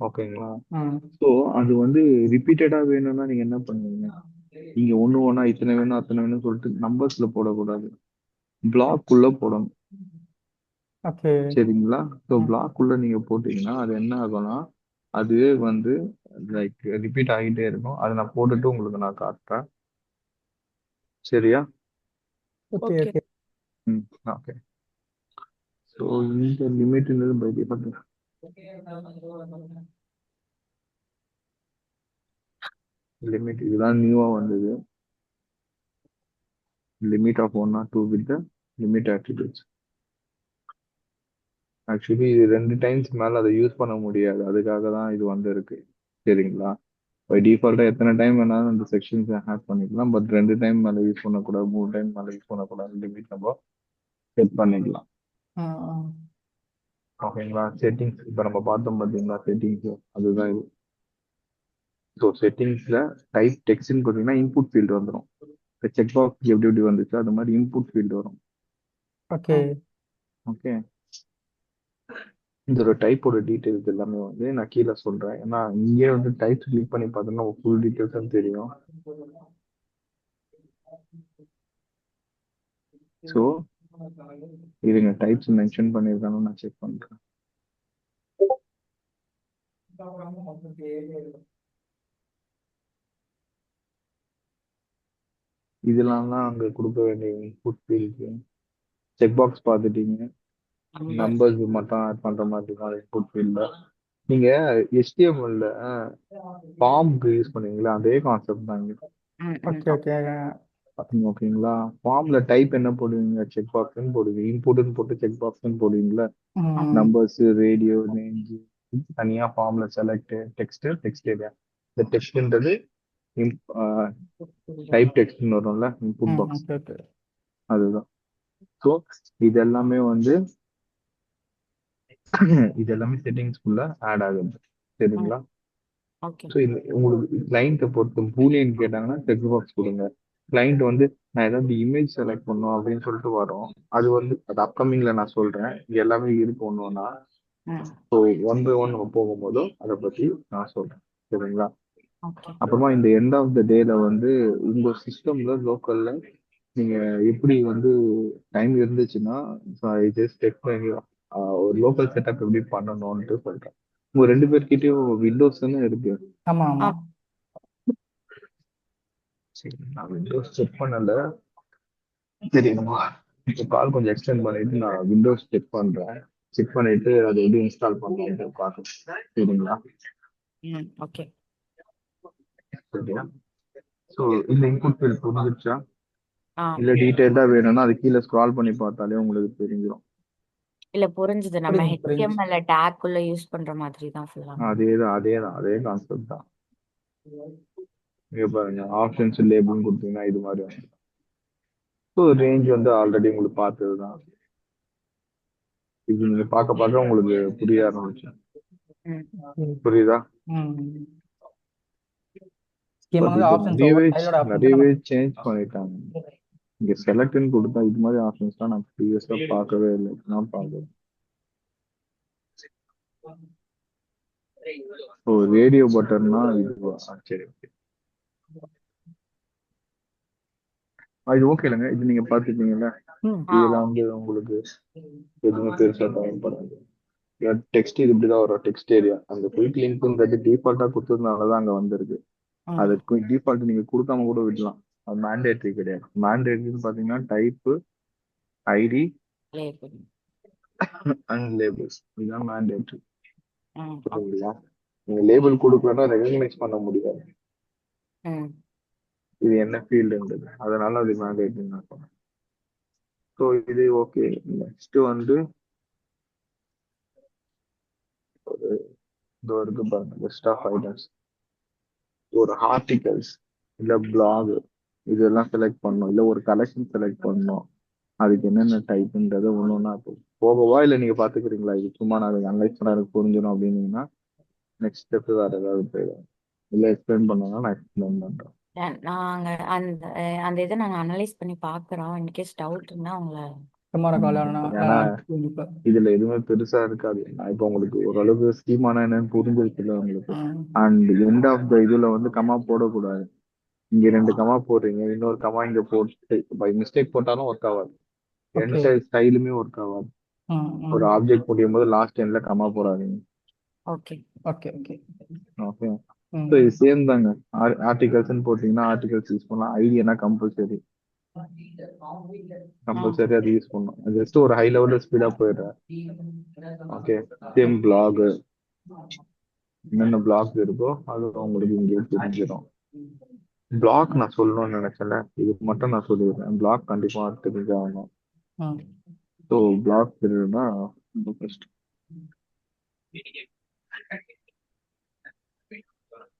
ஓகேங்களா? ம். ஸோ அது வந்து ரிப்பீட்டடா வேணும்னா நீங்க என்ன பண்ணுவீங்க, நீங்க ஒண்ணு ஒண்ணா இத்தனை வேணும் அத்தனை வேணும்னு சொல்லிட்டு நம்பர்ஸ்ல போடக்கூடாது, பிளாக் உள்ள போடணும். ஓகே. சரிங்களா? ஸோ பிளாக் உள்ள நீங்க போட்டீங்கன்னா அது என்ன ஆகும்னா அதுவே வந்து லைக் ரிப்பீட் ஆகிட்டே இருக்கும். அதை நான் போட்டுட்டு உங்களுக்கு நான் காட்டுறேன். சரியா? Okay okay. ஓகே. ம், ஓகே. ஸோ இந்த லிமிட்ன்றது பை டிஃபால்ட் லிமிட் இதுதான் நியூவா வந்தது. Limit of 1 or 2 with the limit attributes. Actually இது 2 டைம்ஸ் மேல அதை யூஸ் பண்ண முடியாது, அதுக்காக தான் இது வந்து இருக்கு. சரிங்களா? பை டிஃபால்ட்டா எத்தனை டைம் வேணாலும் இந்த செக்ஷன்ஸ் ஆட் பண்ணிக்கலாம், பட் 2 டைம் மேல யூஸ் பண்ணக்கூடாது, 3 டைம் மேல யூஸ் பண்ணக்கூடாது, லிமிட் நம்ம செட் பண்ணிக்கலாம். ம். ஓகேங்களா? செட்டிங்ஸ் இப்போ நம்ம பார்த்தோம் பார்த்தீங்களா, செட்டிங்ஸ் அதுதான் இது. ஸோ செட்டிங்ஸ்ல டைப் டெக்ஸ்ட்னு போட்டீங்கன்னா இன்புட் ஃபீல்டு வந்துடும். இப்போ செக் பாக்ஸ் எப்படி எப்படி வந்துச்சு அது மாதிரி இன்புட் ஃபீல்டு வரும். ஓகே. ஓகே, இதோட டைப்போட டீடைல்ஸ் எல்லாமே வந்து நான் கீழே சொல்றேன். ஏன்னா இங்கே வந்து டைப் கிளிக் பண்ணி பார்த்தோம்னா ஃபுல் டீடைல்ஸும் தெரியும். ஸோ இருங்க, டைப்ஸ் மென்ஷன் பண்ணியிருக்காங்கன்னு நான் செக் பண்றேன். இதெல்லாம் தான் அங்க கொடுக்க வேண்டிய இன்புட் ஃபீல்டு. செக் பாக்ஸ் பார்த்துட்டீங்க, நம்பர்ஸ் மட்டும் ஆட் பண்ற மாதிரி தான் இன்புட் ஃபீல்டு. நீங்க HTML-ல ஃபார்முக்கு யூஸ் பண்ணுவீங்களா, அதே கான்செப்ட் தான் இங்க. Okay okay. ஓகேங்களா? ஃபார்ம்ல டைப் என்ன போடுவீங்க, செக் பாக்ஸ்ன்னு போடுவீங்க, இன்புட்னு போட்டு செக் பாக்ஸ்ன்னு போடுவீங்களா, ம். நம்பர்ஸ், ரேடியோ, ரேஞ்ச், தனியா ஃபார்ம்ல செலக்ட் டெக்ஸ்ட், டெக்ஸ்ட் ஏரியா. இந்த டெக்ஸ்ட்ன்றது டைப் டெக்ஸ்ட்னு வரும்ல, இன்புட் ம். Box, okay okay. அதுதான். ஸோ இது எல்லாமே வந்து இது எல்லாமே செட்டிங்ஸ்குள்ள ஆட் ஆகுது. சரிங்களா? ஓகே. ஸோ இது உங்களுக்கு கிளைண்ட்டை பொறுத்து பூலியன் கேட்டாங்கன்னா செக் பாக்ஸ் கொடுங்க. கிளைண்ட் வந்து நான் ஏதாவது இமேஜ் செலக்ட் பண்ணும் அப்படின்னு சொல்லிட்டு வரும், அது வந்து அது அப்கமிங்ல நான் சொல்றேன், இது எல்லாமே இருக்கு ஒன்று ஒன்றா. ஸோ ஒன் பை ஒன் நம்ம போகும்போதும் அதை பத்தி நான் சொல்றேன். சரிங்களா? ஓகே. அப்புறமா இந்த எண்ட் ஆஃப் த டேல வந்து உங்க சிஸ்டம்ல லோக்கல்ல நீங்க எப்படி வந்து டைம் இருந்துச்சுன்னா ஜஸ்ட் டெக் ஒரு லோக்கல் செட்டப் எப்படி பண்ணணும்ட்டு சொல்றேன். உங்க 2 பேர்கிட்டயும் விண்டோஸ் தானே இருக்கு. ஆமா ஆமா. சரி, நான் விண்டோஸ் செக் பண்ணல. சரி, நம்ம இப்போ கால் கொஞ்சம் எக்ஸ்டெண்ட் பண்ணிட்டு நான் விண்டோஸ் செக் பண்றேன். செக் பண்ணிட்டு அதை எப்படி இன்ஸ்டால் பண்ணலாம்னு பார்க்கணும். சரிங்களா? ஓகே. சரியா? ஸோ இந்த இன்புட் ஃபீல்ட் புரிஞ்சிருச்சா? ஆ இல்ல டீடைல்டா வேணும்னா அது கீழே ஸ்க்ரால் பண்ணி பார்த்தாலே உங்களுக்கு தெரிஞ்சிடும். இல்ல புரிஞ்சுது. நம்ம புரியுது புரியுது. HTML டேக் குள்ள யூஸ் பண்ற மாதிரி தான் ஃபுல்லா. அதே கான்செப்ட் தான். இங்க பாருங்க, ஆப்ஷன்ஸ் லேபிள்னு கொடுத்தீங்கன்னா இது மாதிரி வரும். ஸோ ரேஞ்ச் வந்து ஆல்ரெடி உங்களுக்கு பார்த்தது தான். இது நீங்க பார்க்க பார்க்க உங்களுக்கு புரிய ஆரம்பிச்சு. புரியுதா? ஸ்கீமா பட் வந்து இப்போ ஆப்ஷன்ஸ் ஒவ்வொரு ஃபைலோட ஆப்ஷன்ஸ் நம்ம நிறையவே சேஞ்ச் பண்ணிட்டாங்க. இங்க செலக்ட்னு கொடுத்தா இது மாதிரி ஆப்ஷன்ஸ்லாம் நான் ப்ரீவியஸா பார்க்கவே இல்லை. நான் பார்க்குறேன். ஓ, ரேடியோ பட்டன்னா இதுவா? சரி, ஓகே. இது ஓகே இல்லைங்க. இது நீங்க பார்த்துட்டீங்கல்ல. இதெல்லாம் வந்து உங்களுக்கு எதுவுமே பெருசா தேவைப்படாது. டெக்ஸ்ட் இது இப்படிதான் வரும். டெக்ஸ்ட் ஏரியா அந்த குயிக் லிங்க்ன்றது டிஃபால்ட்டா கொடுத்ததுனாலதான் அங்க வந்திருக்கு. அதுக்கு டிஃபால்ட் நீங்க கொடுக்காம கூட விடலாம். அது மேண்டேட்டரி கிடையாது. மேண்டேட்டரின்னு பாத்தீங்கன்னா டைப், ஐடி அண்ட் லேபிள்ஸ். இதுதான் மேண்டேட்டரி. புரியுங்களா? நீங்க லேபிள் கொடுக்கலன்னா ரெகக்னைஸ் பண்ண முடியாது இது என்ன ஃபீல்டுன்றது. அதனால அது மேண்டேட்டரி நான் சொன்னேன். ஸோ இது ஓகே. நெக்ஸ்ட் வந்து ஒரு இதோ இருக்கு பாருங்க, லிஸ்ட் ஆஃப் ஐட்டம்ஸ். ஒரு ஆர்டிகல்ஸ் இல்ல பிளாக் இதெல்லாம் செலக்ட் பண்ணணும். இல்ல ஒரு கலெக்ஷன் செலக்ட் பண்ணணும். அதுக்கு என்னென்ன டைப்ன்றதை ஒன்னொன்னா போகவா இல்ல நீங்க பாத்துக்கிறீங்களா? இது சும்மா நான் அனலைஸ் பண்ண எனக்கு புரிஞ்சிடும் அப்படின்னீங்கன்னா நெக்ஸ்ட் ஸ்டெப் வேற ஏதாவது போயிடும். இல்ல எக்ஸ்பிளைன் பண்ணா நான் எக்ஸ்பிளைன் பண்றேன். நாங்க அந்த அந்த இதை நாங்க அனலைஸ் பண்ணி பாக்குறோம். இன்கேஸ் டவுட் இருந்தா உங்களை டுமாரோ கால் ஏன்னா இதுல எதுவுமே பெருசா இருக்காது. நான் இப்போ உங்களுக்கு ஓரளவுக்கு ஸ்கீமானா என்னன்னு புரிஞ்சிருச்சுல உங்களுக்கு. அண்ட் எண்ட் ஆஃப் த இதுல வந்து கமா போடக்கூடாது. இங்க 2 கமா போடுறீங்க, இன்னொரு கமா இங்க போட்டு பை மிஸ்டேக் போட்டாலும் ஒர்க் ஆகாது. ரெண்டு சைடு ஸ்டைலுமே ஒர்க் ஆகாது. ஒரு ஆப்ஜெக்ட் முடியும் போது லாஸ்ட் எண்ட்ல கமா போடாதீங்க. Okay okay okay okay. So இது சேம் தாங்க. ஆர்டிகல்ஸ்ன்னு போட்டீங்கன்னா ஆர்டிகல்ஸ் யூஸ் பண்ணலாம். ஐடினா கம்பல்சரி அது யூஸ் பண்ணணும். ஜஸ்ட் ஒரு ஹை லெவல்ல ஸ்பீடா போயிடுறேன். ஓகே. சேம் பிளாக் என்னென்ன பிளாக் இருக்கோ அது உங்களுக்கு இங்கே தெரிஞ்சிடும். பிளாக் நான் சொல்லணும்னு நினைச்சல, இதுக்கு மட்டும் நான் சொல்லிடுறேன். பிளாக் கண்டிப்பா தெரிஞ்சாகணும். ஸோ பிளாக் தெரியுதுன்னா பெஸ்ட்.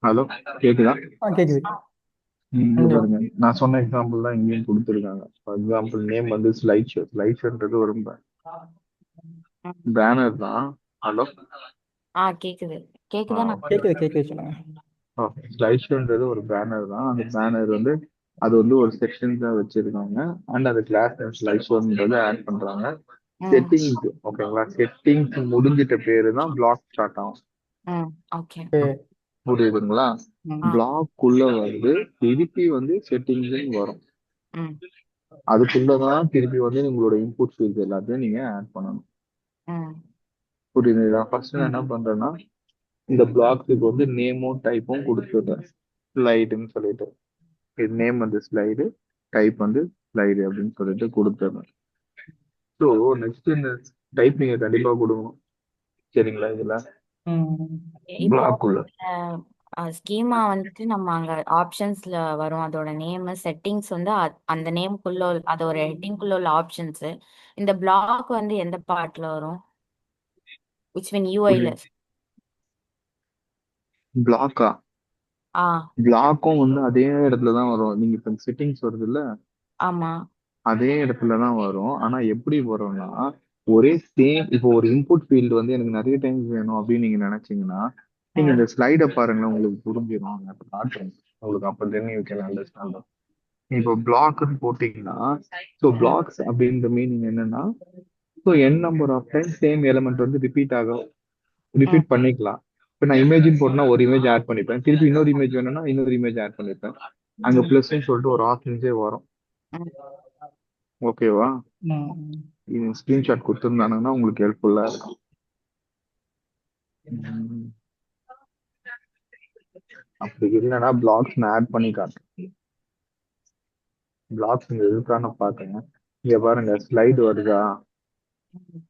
ஹலோ, கேக்குதா? கேக்குது. இங்க பாருங்க, நான் சொன்ன எக்ஸாம்பிள் தான் இங்கேயும் கொடுத்துருக்காங்க. ஃபார் எக்ஸாம்பிள் நேம் வந்து ஸ்லைட் ஷோ. ஸ்லைட் ஷோன்றது ஒரு பேனர் தான். ஹலோ, கேக்குது. கேக்குதா? கேக்குது சொல்லுங்க. ஸ்லைட் ஷோன்றது ஒரு பேனர் தான். அந்த பேனர் வந்து அது வந்து ஒரு செக்ஷன் தான் வச்சிருக்காங்க. அண்ட் அந்த கிளாஸ் ஸ்லைட் ஷோன்றது ஆட் பண்றாங்க. செட்டிங்ஸ் ஓகேங்களா? செட்டிங்ஸ் முடிஞ்சிட்ட பேரு தான் பிளாக் ஸ்டார்ட் ஆகும். ஓகே. புரியுதுங்களா? பிளாக் உள்ள வந்து திருப்பி வந்து செட்டிங்ஸ் வரும். அதுக்குள்ளதான் திருப்பி வந்து உங்களோட இன்புட் ஃபீல்ட்ஸ் எல்லாத்தையும் நீங்க ஆட் பண்ணணும். புரியுதுங்களா? ஃபர்ஸ்ட் நான் என்ன பண்றேன்னா இந்த பிளாக்ஸுக்கு வந்து நேமும் டைப்பும் கொடுத்துடுறேன். ஸ்லைடுன்னு சொல்லிட்டு இது நேம் வந்து ஸ்லைடு, டைப் வந்து ஸ்லைடு அப்படின்னு சொல்லிட்டு கொடுத்துடுறேன். ஸோ நெக்ஸ்ட் இந்த டைப் நீங்க கண்டிப்பா கொடுக்கணும். சரிங்களா? இதுல பிளாக் உள்ள ஸ்கீமா வந்துட்டு நம்ம அங்க ஆப்ஷன்ஸ்ல வரும். அதோட நேம் செட்டிங்ஸ் வந்து அந்த நேம்குள்ள அதோட ஹெட்டிங்குள்ள உள்ள ஆப்ஷன்ஸ். இந்த பிளாக் வந்து எந்த பார்ட்ல வரும்? which mean UIல. பிளாக்கா? பிளாக்கும் வந்து அதே இடத்துல தான் வரும். நீங்க இப்ப செட்டிங்ஸ் வருது இல்ல, ஆமா, அதே இடத்துல தான் வரும். ஆனா எப்படி வரும்னா ஒரே சேம். இப்போ ஒரு இன்புட் ஃபீல்டு வந்து எனக்கு நிறைய டைம்ஸ் வேணும் அப்படின்னு நீங்க நினைச்சீங்கன்னா நீங்க இந்த ஸ்லைடை பாருங்களேன், உங்களுக்கு புரிஞ்சிடும். நான் இப்ப காட்டுறேன் உங்களுக்கு. அப்ப தென் யூ கேன் அண்டர்ஸ்டாண்ட். இப்போ பிளாக்னு போட்டீங்கன்னா ஸோ பிளாக்ஸ் அப்படின்ற மீனிங் என்னன்னா so n number of time same element வந்து ரிப்பீட் பண்ணிக்கலாம். இப்போ நான் இமேஜின் போட்டேன்னா ஒரு இமேஜ் ஆட் பண்ணிப்பேன். திருப்பி இன்னொரு இமேஜ் வேணும்னா இன்னொரு இமேஜ் ஆட் பண்ணிப்பேன். அங்க பிளஸ்ன்னு சொல்லிட்டு ஒரு ஆப்ஷன்ஸே வரும். ஓகேவா? இது ஸ்கிரீன்ஷாட் கொடுத்துருந்தாங்கன்னா உங்களுக்கு ஹெல்ப்ஃபுல்லா இருக்கும். ம், அப்படி இல்லைன்னா பிளாக்ஸ் நான் ஆட் பண்ணி காட்டுறேன். பிளாக்ஸ் இங்க இருக்கான்னு பாருங்க. இங்க பாருங்க ஸ்லைடு வருதா, ம்.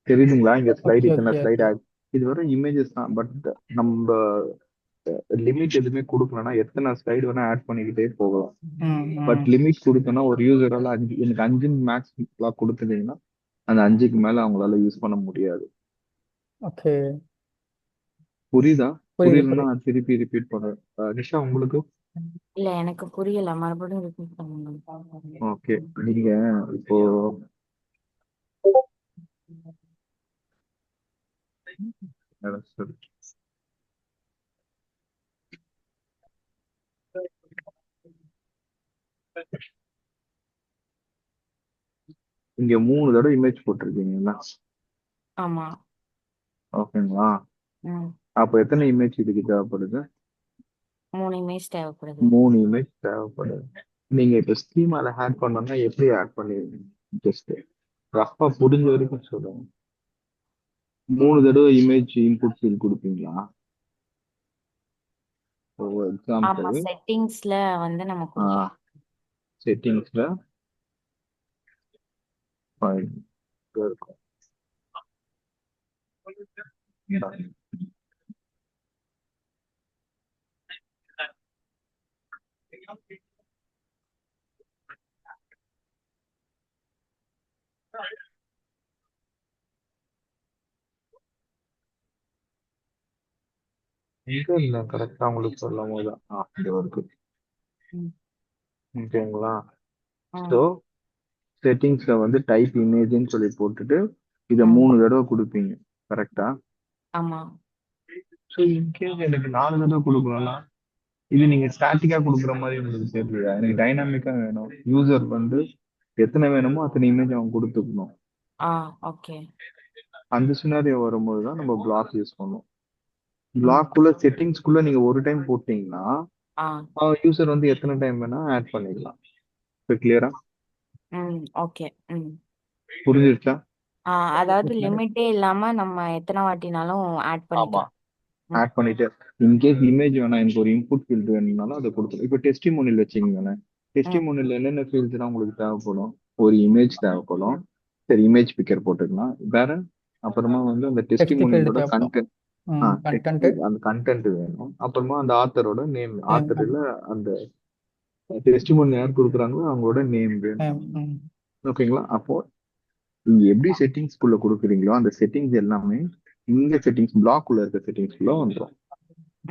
தெரியுதுங்களா? இங்க ஸ்லைடு, ஓகே இத்தனை ஓகே ஸ்லைடு ஓகே. ஆட். இது வரை இமேஜஸ் தான், பட் நம்ம லிமிட் எதுவுமே கொடுக்கலன்னா எத்தனை ஸ்லைடு வேணா ஆட் பண்ணிக்கிட்டே போகலாம். ம் பட் ம் லிமிட் கொடுத்தோன்னா ஒரு யூசரால எனக்கு 5 மேக்ஸ் பிளாக் கொடுத்துட்டீங்கன்னா அந்த 5க்கு மேல அவங்களால யூஸ் பண்ண முடியாது. ஓகே. புரியுதா? புரியுது புரியலன்னா புரியுது. நான் திருப்பி ரிப்பீட் பண்றேன். நிஷா உங்களுக்கு? இல்ல எனக்கு புரியல, மறுபடியும் ரிப்பீட் பண்ணுங்க. ஓகே. நீங்க இப்போ சரி. இங்க 3 தடவை இமேஜ் போட்டிருக்கீங்களா? ஆமா. ஓகேங்களா? ம். அப்போ எத்தனை இமேஜ் இதுக்கு தேவைப்படுது? 3 இமேஜ் தேவைப்படுது. 3 இமேஜ் தேவைப்படுது. நீங்க இப்ப ஸ்கீமால ஆட் பண்ணணும்னா எப்படி ஆட் பண்ணுவீங்க? ஜஸ்ட் ரஃபா புரிஞ்ச வரைக்கும் சொல்லுங்க. 3 தடவை இமேஜ் இன்புட் ஃபீல்ட் கொடுப்பீங்களா? ஆமா, எக்ஸாம்பிள் செட்டிங்ஸ்ல வந்து நம்ம கொடுக்கணும். செட்டிங்ஸ்ல இருக்கும். இங்க இல்ல, கரெக்டா உங்களுக்கு சொல்லும் போது இங்க இருக்கு. ம். ஓகேங்களா? ம். ஸோ செட்டிங்ஸ்ல வந்து டைப் இமேஜ்னு சொல்லி போட்டுட்டு இதை ம். 3 தடவை கொடுப்பீங்க, கரெக்டா? ஆமா. ஸோ இன்கேஸ் எனக்கு 4 தடவை கொடுக்கணும்னா இது நீங்க ஸ்டாட்டிக்கா கொடுக்குற மாதிரி உங்களுக்கு தெரியல, எனக்கு டைனாமிக்கா வேணும். யூசர் வந்து எத்தனை வேணுமோ அத்தனை இமேஜ் அவன் கொடுத்துக்கணும். ஆ ஓகே. அந்த சினாரியோ வரும்போது தான் நம்ம பிளாக் யூஸ் பண்ணுவோம். ம். பிளாக்குள்ள செட்டிங்ஸ்குள்ள நீங்க ஒரு டைம் போட்டீங்கன்னா ஆ யூசர் வந்து எத்தனை டைம் வேணா ஆட் பண்ணிக்கலாம். இப்போ கிளியரா ம் ஓகே. ம். புரிஞ்சிருச்சா? அதாவது லிமிட்டே இல்லாம நம்ம எத்தனை வாட்டினாலும் ஆட் ஆமா, பண்ணிக்கலாம். ம். ஆட் பண்ணிட்டு இன்கேஸ் இமேஜ் வேணா எனக்கு ஒரு இன்புட் ஃபீல்டு வேணும்னாலும் அதை கொடுத்துரும். இப்போ டெஸ்டிமோனியல் வச்சுக்கீங்களேன். ம். டெஸ்டிமோனியல் என்னென்ன ஃபீல்ட்ஸ்லாம் உங்களுக்கு தேவைப்படும்? ஒரு இமேஜ் தேவைப்படும். சரி, இமேஜ் பிக்கர் போட்டுக்கலாம். வேற அப்புறமா வந்து அந்த டெக்ஸ்ட் ஃபீல்டு டெஸ்டிமோனியலோட தேவைப்படும். கண்டென்ட், கண்டென்ட் அந்த கண்டென்ட் வேணும். அப்புறமா அந்த ஆத்தரோட நேம், நேம் ஆத்தர்ல அந்த டெஸ்டிமோனியல் யார் கொடுக்குறாங்களோ அவங்களோட நேம் வேணும். நேம். ஓகேங்களா? அப்போ நீங்க எப்படி செட்டிங்ஸ்குள்ள கொடுக்குறீங்களோ அந்த செட்டிங்ஸ் எல்லாமே இங்க செட்டிங்ஸ் பிளாக் உள்ள இருக்க செட்டிங்ஸ்குள்ள வந்துடும்.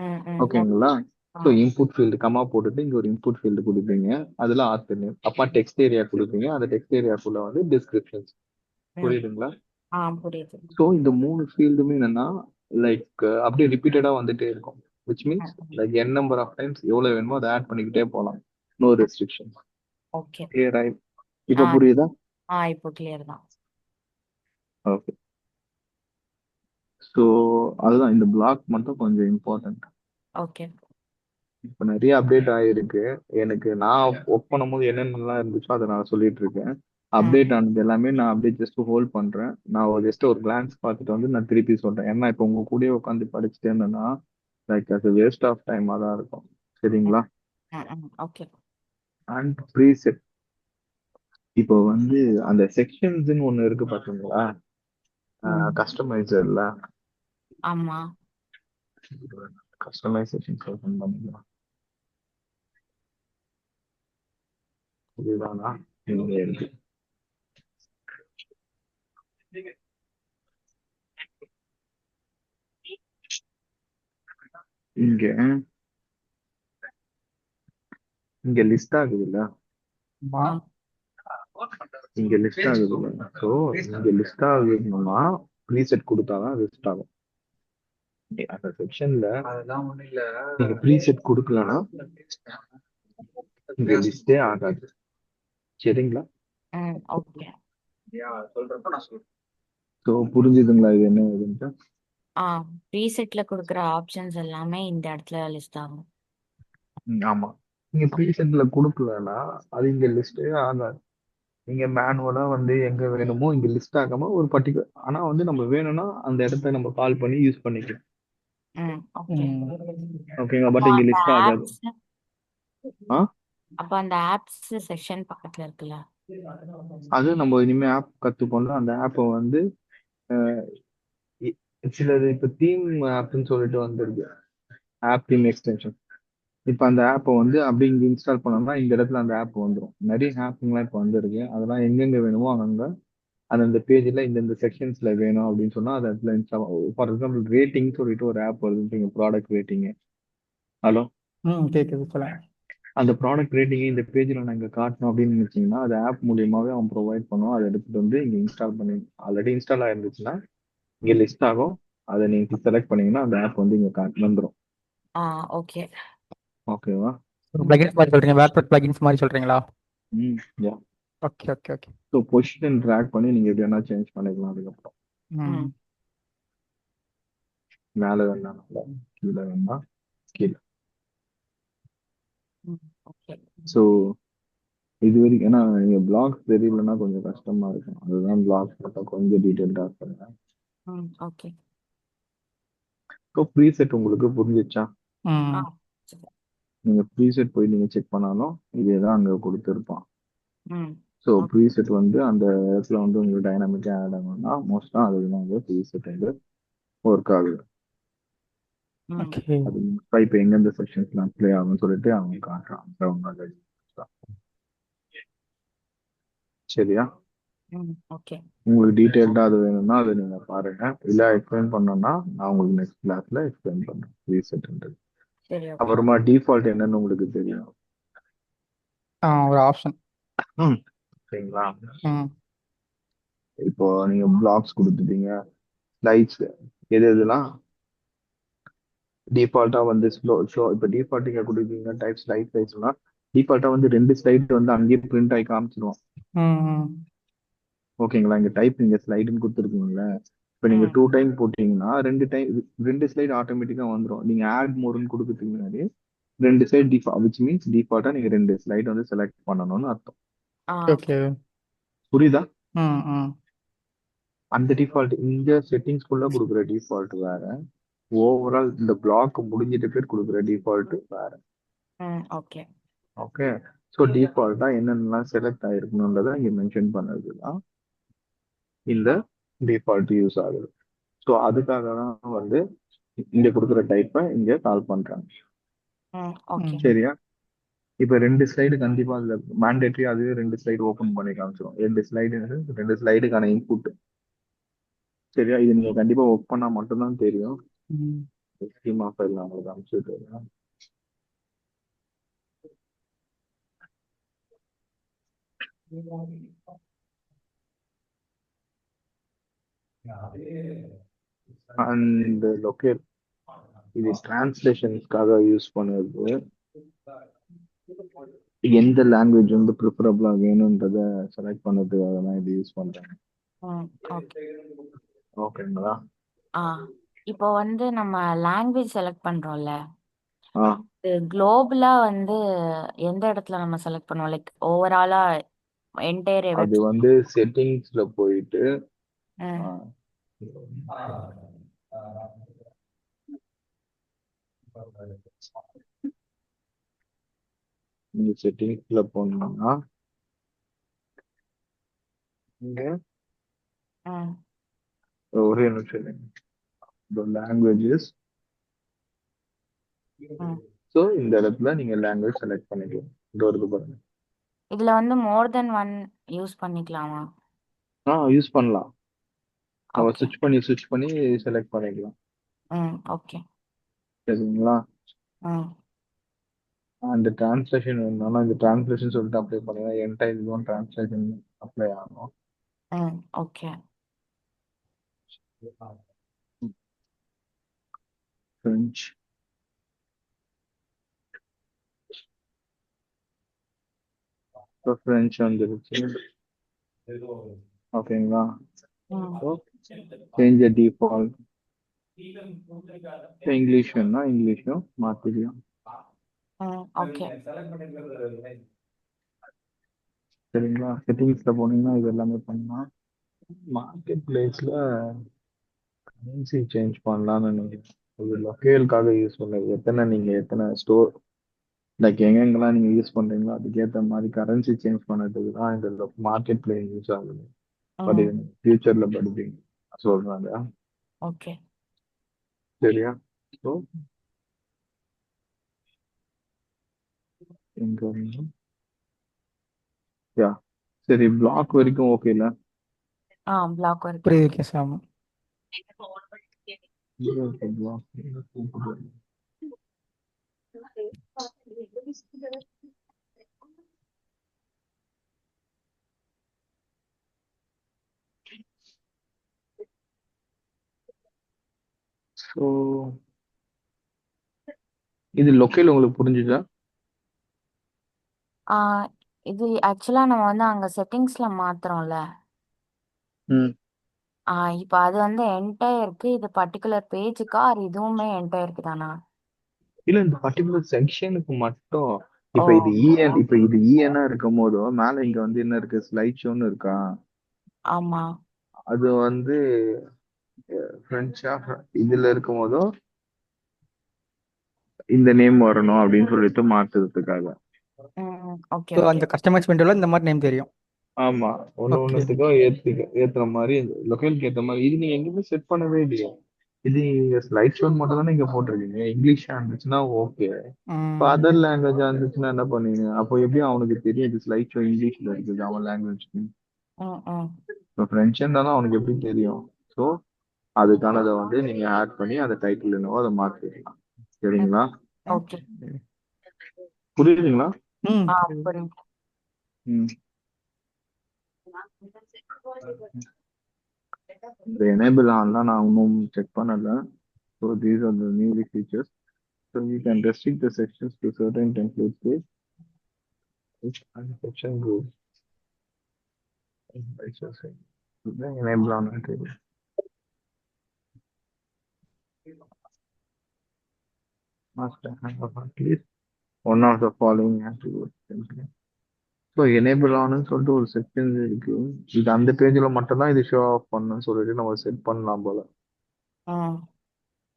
ம். ம். ஓகேங்களா? ஆ. ஸோ இன்புட் ஃபீல்டு கமா போட்டுட்டு இங்க ஒரு இன்புட் ஃபீல்டு கொடுப்பீங்க. அதுல ஆத்தர் நேம், அப்பா டெக்ஸ்ட் ஏரியா கொடுப்பீங்க. அந்த டெக்ஸ்ட் ஏரியாக்குள்ள வந்து டிஸ்கிரிப்ஷன்ஸ். ம். புரியுதுங்களா? புரியுது. ஸோ இந்த 3 ஃபீல்டுமே என்னன்னா லைக் அப்படியே ரிப்பீட்டடா வந்துட்டே இருக்கும். விச் ம். Means like n number of times எவ்வளவு வேணுமோ அதை ஆட் பண்ணிக்கிட்டே போகலாம். No restriction. ஓகே. கிளியர் ஆகி ஆ இப்ப புரியுதா? இப்போ கிளியர் தான். ஓகே. ஸோ அதுதான் இந்த பிளாக் மட்டும் கொஞ்சம் இம்பார்ட்டன்ட். ஓகே. இப்போ நிறைய அப்டேட் ஆகிருக்கு. எனக்கு நான் ஒர்க் பண்ணும்போது என்னென்னலாம் இருந்துச்சோ அதை நான் சொல்லிட்டு இருக்கேன். ம். அப்டேட் ஆனது எல்லாமே நான் அப்படியே ஜஸ்ட் ஹோல்ட் பண்றேன். நான் ஜஸ்ட் ஒரு கிளான்ஸ் பார்த்துட்டு வந்து நான் திருப்பி சொல்றேன். ஏன்னா இப்போ உங்க கூடயே உட்காந்து படிச்சுட்டு இருந்தேன்னா லைக் அது வேஸ்ட் ஆஃப் டைமா தான் இருக்கும். சரிங்களா? ஓகே. அண்ட் ப்ரீசெட் இப்போ வந்து அந்த செக்ஷன்ஸ்ன்னு ஒன்று இருக்கு பாத்தீங்களா? கஸ்டமைசர்ல ஆமா. கஸ்டமைசேஷன் ஓப்பன் பண்ணிக்கலாம். இதுதானா? இங்க இருக்கு. இங்க இங்க லிஸ்ட் ஆகுதுல்ல, ஆமா. ஆம். இங்க லிஸ்ட் ஆகுதுல்ல. ஸோ இங்க லிஸ்ட் ஆகுதுன்னா ப்ரீசெட் கொடுத்தாதான் லிஸ்ட் ஆகும். அந்த செக்ஷன்ல நீங்க ப்ரீசெட் கொடுக்கலன்னா இங்க லிஸ்டே ஆகாது. சரிங்களா? ஓகே. ஸோ புரிஞ்சுதுங்களா இது என்ன இதுன்ட்டு? ப்ரீசெட்ல கொடுக்குற ஆப்ஷன்ஸ் எல்லாமே இந்த இடத்துல லிஸ்ட் ஆகும். ஆமா, நீங்க ப்ரீசெட்ல கொடுக்கலன்னா அது இங்க லிஸ்டே ஆகாது. நீங்க மேனுவலா வந்து எங்க வேணுமோ இங்க லிஸ்ட் ஆகாம ஒரு பர்டிகுலர், ஆனா வந்து நம்ம வேணும்னா அந்த இடத்த நம்ம கால் பண்ணி யூஸ் பண்ணிக்கலாம். ஓகே. ம் ஓகேங்களா? அப்போ பட் இங்க அந்த லிஸ்ட் ஆகாது. ஆப்ஸ் ஆ அப்போ அந்த ஆப்ஸ் செக்ஷன் பக்கத்துல இருக்குல்ல. அது நம்ம இனிமே ஆப் கத்துப்போம்ல, அந்த ஆப்பை வந்து அஹ், இ- சிலது இப்ப தீம் ஆப்னு சொல்லிட்டு வந்துருக்கு. App theme extension. இப்ப அந்த ஆப்பை வந்து அப்படி இங்க இன்ஸ்டால் பண்ணோம்னா இந்த இடத்துல அந்த ஆப் வந்துடும். நிறைய ஆப்புங்கெல்லாம் இப்ப வந்துருக்கு. அதெல்லாம் எங்கெங்க வேணுமோ அங்கங்க அந்த பேஜ்ல இந்த செக்ஷன்ஸ்ல வேணும் அப்படின்னு சொன்னா அந்த இடத்துல இன்ஸ்டால். ஃபார் எக்ஸாம்பிள் ரேட்டிங் சொல்லிட்டு ஒரு ஆப் வருதுன்றீங்க, ப்ராடக்ட் ரேட்டிங். ஹலோ, கேட்குது சொல்லுங்க. அந்த ப்ராடக்ட் ரேட்டிங் இந்த பேஜ்ல நாங்க காட்டணும் அப்படின்னு நினைச்சீங்கன்னா அது ஆப் மூலியமாவே அவன் ப்ரொவைட் பண்ணுவோம். அதை எடுத்துட்டு வந்து இங்க இன்ஸ்டால் பண்ணி, ஆல்ரெடி இன்ஸ்டால் ஆயிருந்துச்சுன்னா இங்க லிஸ்ட் ஆகும். அதை நீங்க செலக்ட் பண்ணீங்கன்னா அந்த ஆப் வந்து இங்க வந்துடும். ஓகே. ஓகேவா? பிளகின்ஸ் மாதிரி சொல்றீங்க, வேர்ட்பிரஸ் பிளகின்ஸ் மாதிரி சொல்றீங்களா? Yeah. Okay okay okay. So position track பண்ணி நீங்க எப்படி வேணா சேஞ்ச் பண்ணிக்கலாம். அதுக்கப்புறம் ம் மேலே வேணா மேலே, கீழே வேணா கீழே. ஓகே. ஸோ இது வரைக்கும் ஏன்னா நீங்க பிளாக்ஸ் தெரியலன்னா கொஞ்சம் கஷ்டமா இருக்கும். அதுதான் பிளாக்ஸ் மட்டும் கொஞ்சம் டீட்டெயில்டா பண்ணுங்க. ஓகே. ஸோ ப்ரீசெட் உங்களுக்கு புரிஞ்சிச்சா? ம் சரி. நீங்க ப்ரீசெட் போய் நீங்க செக் பண்ணாலும் இதே தான் அங்க கொடுத்துருப்பான். So okay. ப்ரீசெட் வந்து அந்த இடத்துல வந்து உங்களுக்கு டைனாமிக்கா ஆட் ஆகணும்னா மோஸ்டா அதுதான் வந்து ப்ரீசெட் வந்து ஒர்க் ஆகுது. ஓகே. அது மோஸ்டா இப்போ எந்தெந்த செக்ஷன்ஸ்லாம் ப்ளே ஆகும்னு சொல்லிட்டு அவங்க காட்டுறாங்க. சரியா? ஓகே. உங்களுக்கு டீட்டெயில்டா அது வேணும்னா அதை நீங்க பாருங்க. இல்ல எக்ஸ்பிளைன் பண்ணணும்னா நான் உங்களுக்கு நெக்ஸ்ட் கிளாஸ்ல எக்ஸ்பிளைன் பண்றேன் ப்ரீசெட்ன்றது. சரி. ஓகே. அப்புறமா டிஃபால்ட் என்னன்னு உங்களுக்கு தெரியும். ஒரு ஆப்ஷன். சரிங்களா? ம் இப்போ நீங்க பிளாக்ஸ் கொடுத்துட்டீங்க, ஸ்லைட்ஸ் எது எதுலாம் டிஃபால்ட்டா வந்து ஷோ. இப்போ டிஃபால்ட் நீங்க கொடுத்தீங்க டைப் ஸ்லைட் சைஸ்னா டிஃபால்ட்டா வந்து 2 ஸ்லைட் வந்து அங்கேயே பிரிண்ட் ஆகி காமிச்சிடும். ம் ஓகேங்களா? இங்க டைப் நீங்க ஸ்லைடுன்னு கொடுத்துருக்கீங்களா, இப்போ நீங்க 2 டைம் போட்டீங்கன்னா 2 ஸ்லைடு ஆட்டோமேட்டிக்கா வந்துடும். நீங்க ஆட் மோர்னு கொடுக்கறதுக்கு முன்னாடி 2 ஸ்லைட் விச் மீன்ஸ் டிஃபால்ட்டா நீங்க 2 ஸ்லைட் வந்து செலக்ட் பண்ணணும்னு அர்த்தம். ஓகே. புரியுதா? ம் ம் அந்த டிஃபால்ட் இந்த செட்டிங்ஸ்குள்ள கொடுக்குற டிஃபால்ட் வேற, ஓவரால் இந்த பிளாக் முடிஞ்சிட்ட பேர் கொடுக்குற டிஃபால்ட் வேற. ஓகே. ஓகே. ஸோ டிஃபால்ட்டா என்னென்னலாம் செலக்ட் ஆயிருக்கணுன்றதை இங்க மென்ஷன் பண்ணதுதான் இந்த டிஃபால்ட் யூஸ் ஆகுது. ஸோ அதுக்காக தான் வந்து இங்க கொடுக்குற டைப்பை இங்க கால் பண்றாங்க. ஓகே. சரியா? இப்ப 2 ஸ்லைடு கண்டிப்பா அதுல மேண்டேட்டரி, அதுவே 2 ஸ்லைடு ஓபன் பண்ணி காமிச்சிடும். 2 ஸ்லைடுக்கான இன்புட். சரியா? இது நீங்க கண்டிப்பா ஒர்க் பண்ணா மட்டும்தான் தெரியும். ம் ஸ்கீமா ஃபைல் நான் உங்களுக்கு அனுப்பிச்சுட்டு அண்ட் லொகேட் இது டிரான்ஸ்லேஷன்ஸ்க்காக யூஸ் பண்ணுறது. எந்த லாங்குவேஜ் வந்து ப்ரிஃபரபிளா வேணும்ன்றத செலக்ட் பண்ணதுக்காக தான் இது யூஸ் பண்றாங்க. ஓகே. ஓகேங்களா? இப்போ வந்து நம்ம லாங்குவேஜ் செலக்ட் பண்றோம்ல, ஆ குளோபலா வந்து எந்த இடத்துல நம்ம செலக்ட் பண்ணுவோம்? லைக் ஓவராலா என்டையர் அது வந்து செட்டிங்ஸ்ல போயிட்டு ஆ, நீங்க செட்டிங்ஸ்ல போனீங்கன்னா இங்க ஒரே நிமிஷம் லாங்குவேஜஸ். ஸோ இந்த இடத்துல நீங்க லாங்குவேஜ் செலக்ட் பண்ணிக்கலாம். இது வருது பாருங்க. இதுல வந்து மோர் தென் ஒன் யூஸ் பண்ணிக்கலாமா? யூஸ் பண்ணலாம். நம்ம ஓகே. ஸ்விட்ச் பண்ணி செலக்ட் பண்ணிக்கலாம். ஓகே. சரிங்களா? ம் அந்த டிரான்ஸ்லேஷன் வேணும்னா இந்த டிரான்ஸ்லேஷன் சொல்லிட்டு அப்ளை பண்ணுங்க. என்டையர் இதுவும் டிரான்ஸ்லேஷன் அப்ளை ஆகும். ஓகே. ஃப்ரெஞ்ச். இப்போ ஃப்ரெஞ்ச் வந்துருச்சு. ஓகேங்களா? So change default. இங்கிலீஷ் வேணும்னா இங்கிலீஷும் மாற்றிக்கலாம். ஓகே. சரிங்களா? செட்டிங்ஸ்ல போனீங்கன்னா இது எல்லாமே பண்ணலாம். மார்க்கெட் பிளேஸ்ல கரன்சி சேஞ்ச் பண்ணலாம்னு நினைக்கிறேன். இது லொக்கேலுக்காக யூஸ் பண்ணது. எத்தனை ஸ்டோர் லைக் எங்கெங்கெல்லாம் நீங்க யூஸ் பண்றீங்களோ அதுக்கேற்ற மாதிரி கரன்சி சேஞ்ச் பண்ணதுக்கு தான் இந்த மார்க்கெட் பிளேஸ் யூஸ் ஆகுது. பட் ம் இது ஃபியூச்சர்ல படிப்பீங்க சொல்றாங்க. ஓகே சரியா? ஸோ எங்க யா சரி, பிளாக் வரைக்கும் ஓகேல? பிளாக் வரைக்கும் புரியுது ஓகே கேஸ். ஆமாம். பிளாக் ஸோ இது லொக்கேல் உங்களுக்கு புரிஞ்சுதா? இது ஆக்சுவலா நம்ம வந்து அங்க செட்டிங்ஸ்ல மாத்துறோம்ல. ம் இப்போ அது வந்து என்டையருக்கு இது பர்டிகுலர் பேஜுக்கா இதுவுமே என்டையருக்கு தானா? இல்ல, இந்த பர்டிகுலர் செக்ஷனுக்கு மட்டும். ஓ இப்ப இது இஎன்ஆ இருக்கும் போதும் மேல இங்க வந்து என்ன இருக்கு, ஸ்லைட் ஷோன்னு இருக்கா? ஆமா அது வந்து ஃப்ரெண்ட்ஸா இதுல இருக்கும் போதும் இந்த நேம் வரணும் அப்படின்னு சொல்லிட்டு மாத்துறதுக்காக. ஓகே ஸோ ஓகே அந்த கஸ்டமைஸ் விண்டோவில் இந்த மாதிரி நேம் தெரியும். ஆமா, ஓகே. ஒண்ணுத்துக்கும் ஏத்துற மாதிரி லொக்கேலுக்கு ஏத்த மாதிரி. இது நீங்க எங்கேயுமே செட் பண்ணவே இல்லையா? இது நீங்க ஸ்லைட் ஷோ மட்டும் தானே இங்க போட்டிருக்கீங்க. இங்கிலீஷா இருந்துச்சுன்னா ஓகே. இப்போ ம் அதர் லாங்குவேஜா இருந்துச்சுன்னா என்ன பண்ணுவீங்க? அப்போ எப்படியும் அவனுக்கு தெரியும் இது ஸ்லைட் ஷோ இங்கிலீஷ்ல இருக்குது அவன் லாங்குவேஜ். ம் ம் இப்போ ஃப்ரெண்ட்ஸ் இருந்தாலும் அவனுக்கு எப்படி தெரியும்? ஸோ அதுக்கானதை வந்து நீங்க ஆட் பண்ணி அந்த டைட்டில் என்னவோ அதை மாத்திடலாம். ம் சரிங்களா? ஓகே புரியுதுங்களா? ம் புரியுது. ம். இந்த எனேபிள் ஆன்லாம் நான் இன்னும் செக் பண்ணல. So these are the new features. So you can restrict the sections to certain template page and section group by choosing the enable on table. Must have at least one of the following attributes. So enable ஆன்னு சொல்லிட்டு ஒரு செக்ஷன் இருக்கு. இது அந்த பேஜ்ல மட்டும் தான் இது ஷோ ஆஃப் பண்ணணும்னு சொல்லிட்டு நம்ம செட் பண்ணலாம் போல. ம்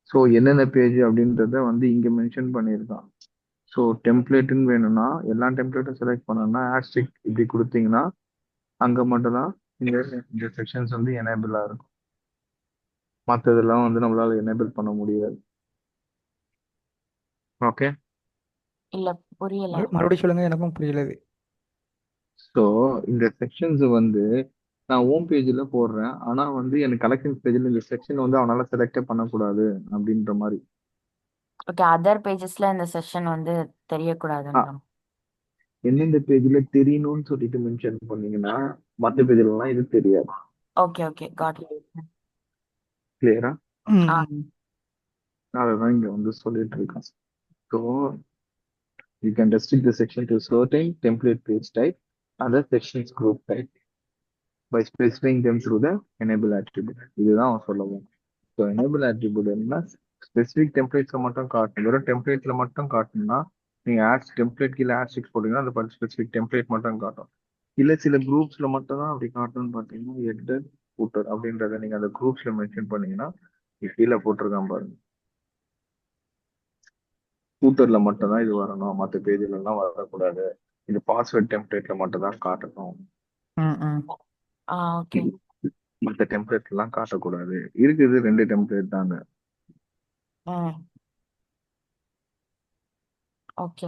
ஸோ என்னென்ன பேஜ் அப்படின்றத வந்து இங்க மென்ஷன் பண்ணியிருக்கான். ஸோ டெம்ப்ளேட்டுன்னு வேணும்னா எல்லா டெம்ப்ளேட்டும் செலக்ட் பண்ணணும்னா ஆஸ்ட்ரிக் இப்படி கொடுத்தீங்கன்னா அங்க மட்டும் தான் இந்த செக்ஷன்ஸ் வந்து எனேபிளா இருக்கும். மற்றதெல்லாம் வந்து நம்மளால எனேபிள் பண்ண முடியாது. ஓகே. இல்ல புரியல. மறுபடியும் சொல்லுங்க, எனக்கும் புரியல இது. ஸோ இந்த செக்ஷன்ஸ் வந்து நான் ஹோம் பேஜ்ல போடுறேன். ஆனா வந்து எனக்கு கலெக்ஷன்ஸ் பேஜ்ல இந்த செக்ஷன் வந்து அவனால செலக்டே பண்ணக்கூடாது அப்படின்ற மாதிரி. ஓகே அதர் பேஜஸ்ல இந்த செஷன் வந்து ஆ, தெரியக்கூடாதுன்ற. எந்தெந்த பேஜ்ல தெரியணும்னு சொல்லிட்டு மென்ஷன் பண்ணீங்கன்னா மற்ற பேஜ்லாம் இது தெரியாது. Okay okay got it. கிளியரா? ம் ஆ ம். அதான் இங்க வந்து சொல்லிட்டு இருக்கேன். So you can restrict the section to certain template page type other sections group type by specifying them through the enable attribute. இதுதான் அவன் சொல்லுவான். ஸோ எனேபிள் attribute என்ன, ஸ்பெசிஃபிக் டெம்ப்ளேட்ஸை மட்டும் காட்டணும். வெறும் டெம்ப்ளேட்ல மட்டும் காட்டணும்னா நீங்க ஆட்ஸ் டெம்ப்ளேட் கீழே ஆட்ஸ்டிக்ஸ் போட்டீங்கன்னா அந்த ஸ்பெசிஃபிக் டெம்ப்ளேட் மட்டும் காட்டும். இல்ல சில குரூப்ஸ்ல மட்டும் தான் அப்படி காட்டணும்னு பார்த்தீங்கன்னா ஹெட்டர் ஃபூட்டர் அப்படின்றத நீங்க அந்த குரூப்ஸ்ல மென்ஷன் பண்ணீங்கன்னா கீழே போட்டிருக்கான் பாருங்க. ஃபூட்டர்ல மட்டும் தான் இது வரணும், மற்ற பேஜ்ல எல்லாம் வரக்கூடாது. இது பாஸ்வேர்ட் டெம்ப்ளேட்ல மட்டும் தான் காட்டணும், ம் ம். ஓகே மற்ற டெம்ப்ளேட் எல்லாம் காட்டக்கூடாது. இருக்குது 2 டெம்ப்ளேட் தாங்க. ம் ஓகே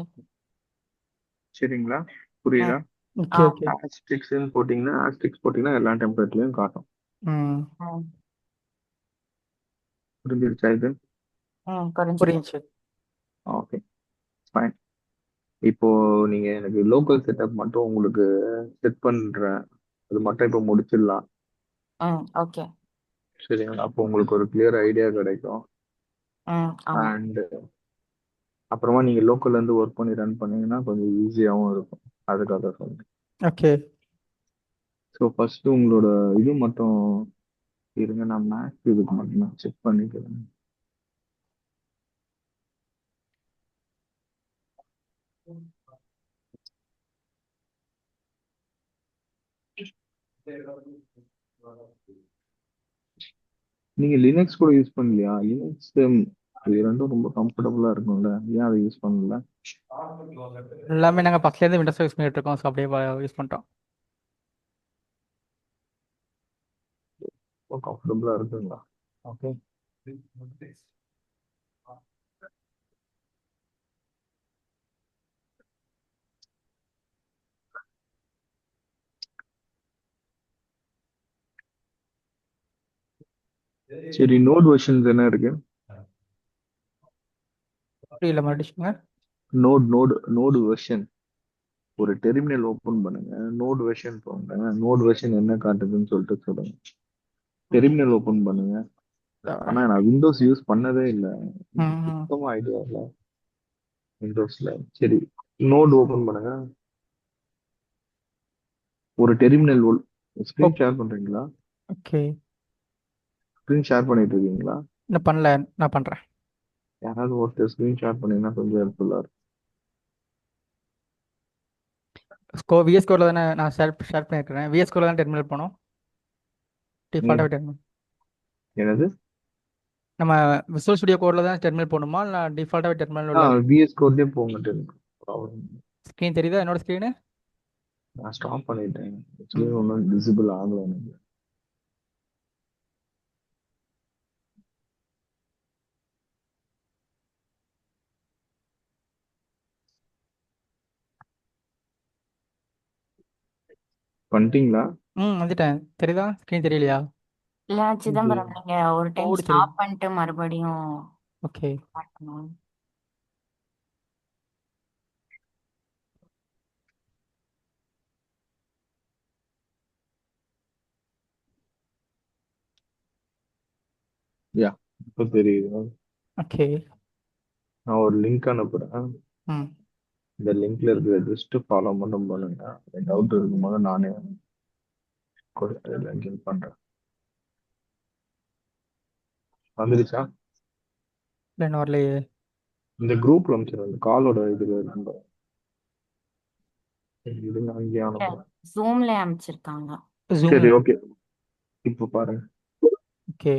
சரிங்களா? ம் புரியுதா? Okay okay. ஆஸ்ட்ரிக்ஸ்ன்னு போட்டீங்கன்னா எல்லா டெம்ப்ளேட்லயும் காட்டும். ம் ம் புரிஞ்சிருச்சா இது? புரிஞ்சு. புரியுது. Okay, fine. இப்போ நீங்க எனக்கு லோக்கல் செட்டப் மட்டும் உங்களுக்கு செட் பண்றேன். அது மட்டும் இப்போ முடிச்சிடலாம். ஓகே சரிங்களா? அப்போ உங்களுக்கு ஒரு கிளியர் ஐடியா கிடைக்கும். ஆமா அண்ட் அப்புறமா நீங்க லோக்கல்ல இருந்து ஒர்க் பண்ணி ரன் பண்ணீங்கன்னா கொஞ்சம் ஈஸியாகவும் இருக்கும். அதுக்காக சொல்றேன். ஓகே. ஸோ ஃபர்ஸ்ட் உங்களோட இது மட்டும் இருங்க, நான் மேக்ஸ் இதுக்கு மட்டும் நான் செக் பண்ணிக்கிறேன். நீங்க லினக்ஸ் கூட யூஸ் பண்ணலையா? லினக்ஸ் இது ரெண்டும் ரொம்ப கம்ஃபர்டபுளா இருக்கும்ல, ஏன் அதை யூஸ் பண்ணல? எல்லாமே நாங்கள் ஃபஸ்ட்லேருந்து விண்டோஸ் யூஸ் பண்ணிட்டு இருக்கோம், ஸோ அப்படியே யூஸ் பண்ணிட்டோம். ரொம்ப கம்ஃபர்டபுளா இருக்குங்களா? ஓகே. சரி, நோட் வெர்ஷன்ஸ் என்ன இருக்கு? புரியல, மறுபடியும் நோடு வெர்ஷன். ஒரு டெர்மினல் ஓபன் பண்ணுங்க, நோட் வெர்ஷன் போங்க, நோட் வெர்ஷன் என்ன காட்டுதுன்னு சொல்லிட்டு சொல்லுங்க. டெர்மினல் ஓபன் பண்ணுங்க. ஆனா நான் விண்டோஸ் யூஸ் பண்ணதே இல்லை, சுத்தமா ஐடியா இல்லை விண்டோஸ்ல. சரி, நோட் ஓபன் பண்ணுங்க. ஒரு டெர்மினல் ஸ்கிரீன் ஷேர் பண்றீங்களா? ஓகே. ஸ்கிரீன் ஷேர் பண்ணிட்டு இருக்கீங்களா? இன்னும் பண்ணல, நான் பண்ணுறேன். யாராவது ஒருத்தர் ஸ்கிரீன் ஷேர் பண்ணீங்கன்னா கொஞ்சம் ஹெல்ப்ஃபுல்லா இருக்கும். விஎஸ் கோடில் தானே நான் ஷேர் பண்ணியிருக்கிறேன். விஎஸ் கோடில் தான் டெர்மினல் போனோம், டிஃபால்ட்டாகவே டெர்மினல். என்னது? நம்ம விசுவல் ஸ்டுடியோ கோடில் தான் டெர்மினல் போகணுமா, இல்லை டிஃபால்ட்டாகவே டெர்மினல் உள்ள விஎஸ் கோட்லயே போங்க. ப்ராப்ளம். ஸ்க்ரீன் தெரியுதா என்னோட ஸ்க்ரீனு? நான் ஸ்டாப் பண்ணிட்டேன். ஆக்சுவலி ஒன்றும் விசிபிள் ஆகல எனக்கு. பண்ணிட்டீங்களா? வந்துட்டேன். தெரியுதா? ஸ்க்ரீன் தெரியலையா? இல்ல சிதம்பரம், நீங்க ஒரு டைம் கோடு தெரியும். ஸ்டாப் பண்ணிட்டு மறுபடியும் ஓகே. பண்ணணும். யா, இப்போ தெரியுது. ஓகே. நான் ஒரு லிங்க் அனுப்புறேன். ம் இந்த லிங்க்ல இருக்கிற ஜஸ்ட் ஃபாலோ மட்டும் பண்ணுங்க. டவுட் இருக்கும்போது நானே கொடுத்து லிங்க் பண்றேன். வந்துருச்சா? இல்லை, இன்னும் வரலையே. இந்த குரூப்ல அமைச்சிருங்க, இந்த காலோட இதுல நம்பர். இதுங்க அங்கேயே அனுப்புறேன். ஜூம்ல அமைச்சிருக்காங்க. ஜூம். சரி, ஓகே. இப்போ பாருங்க. ஓகே.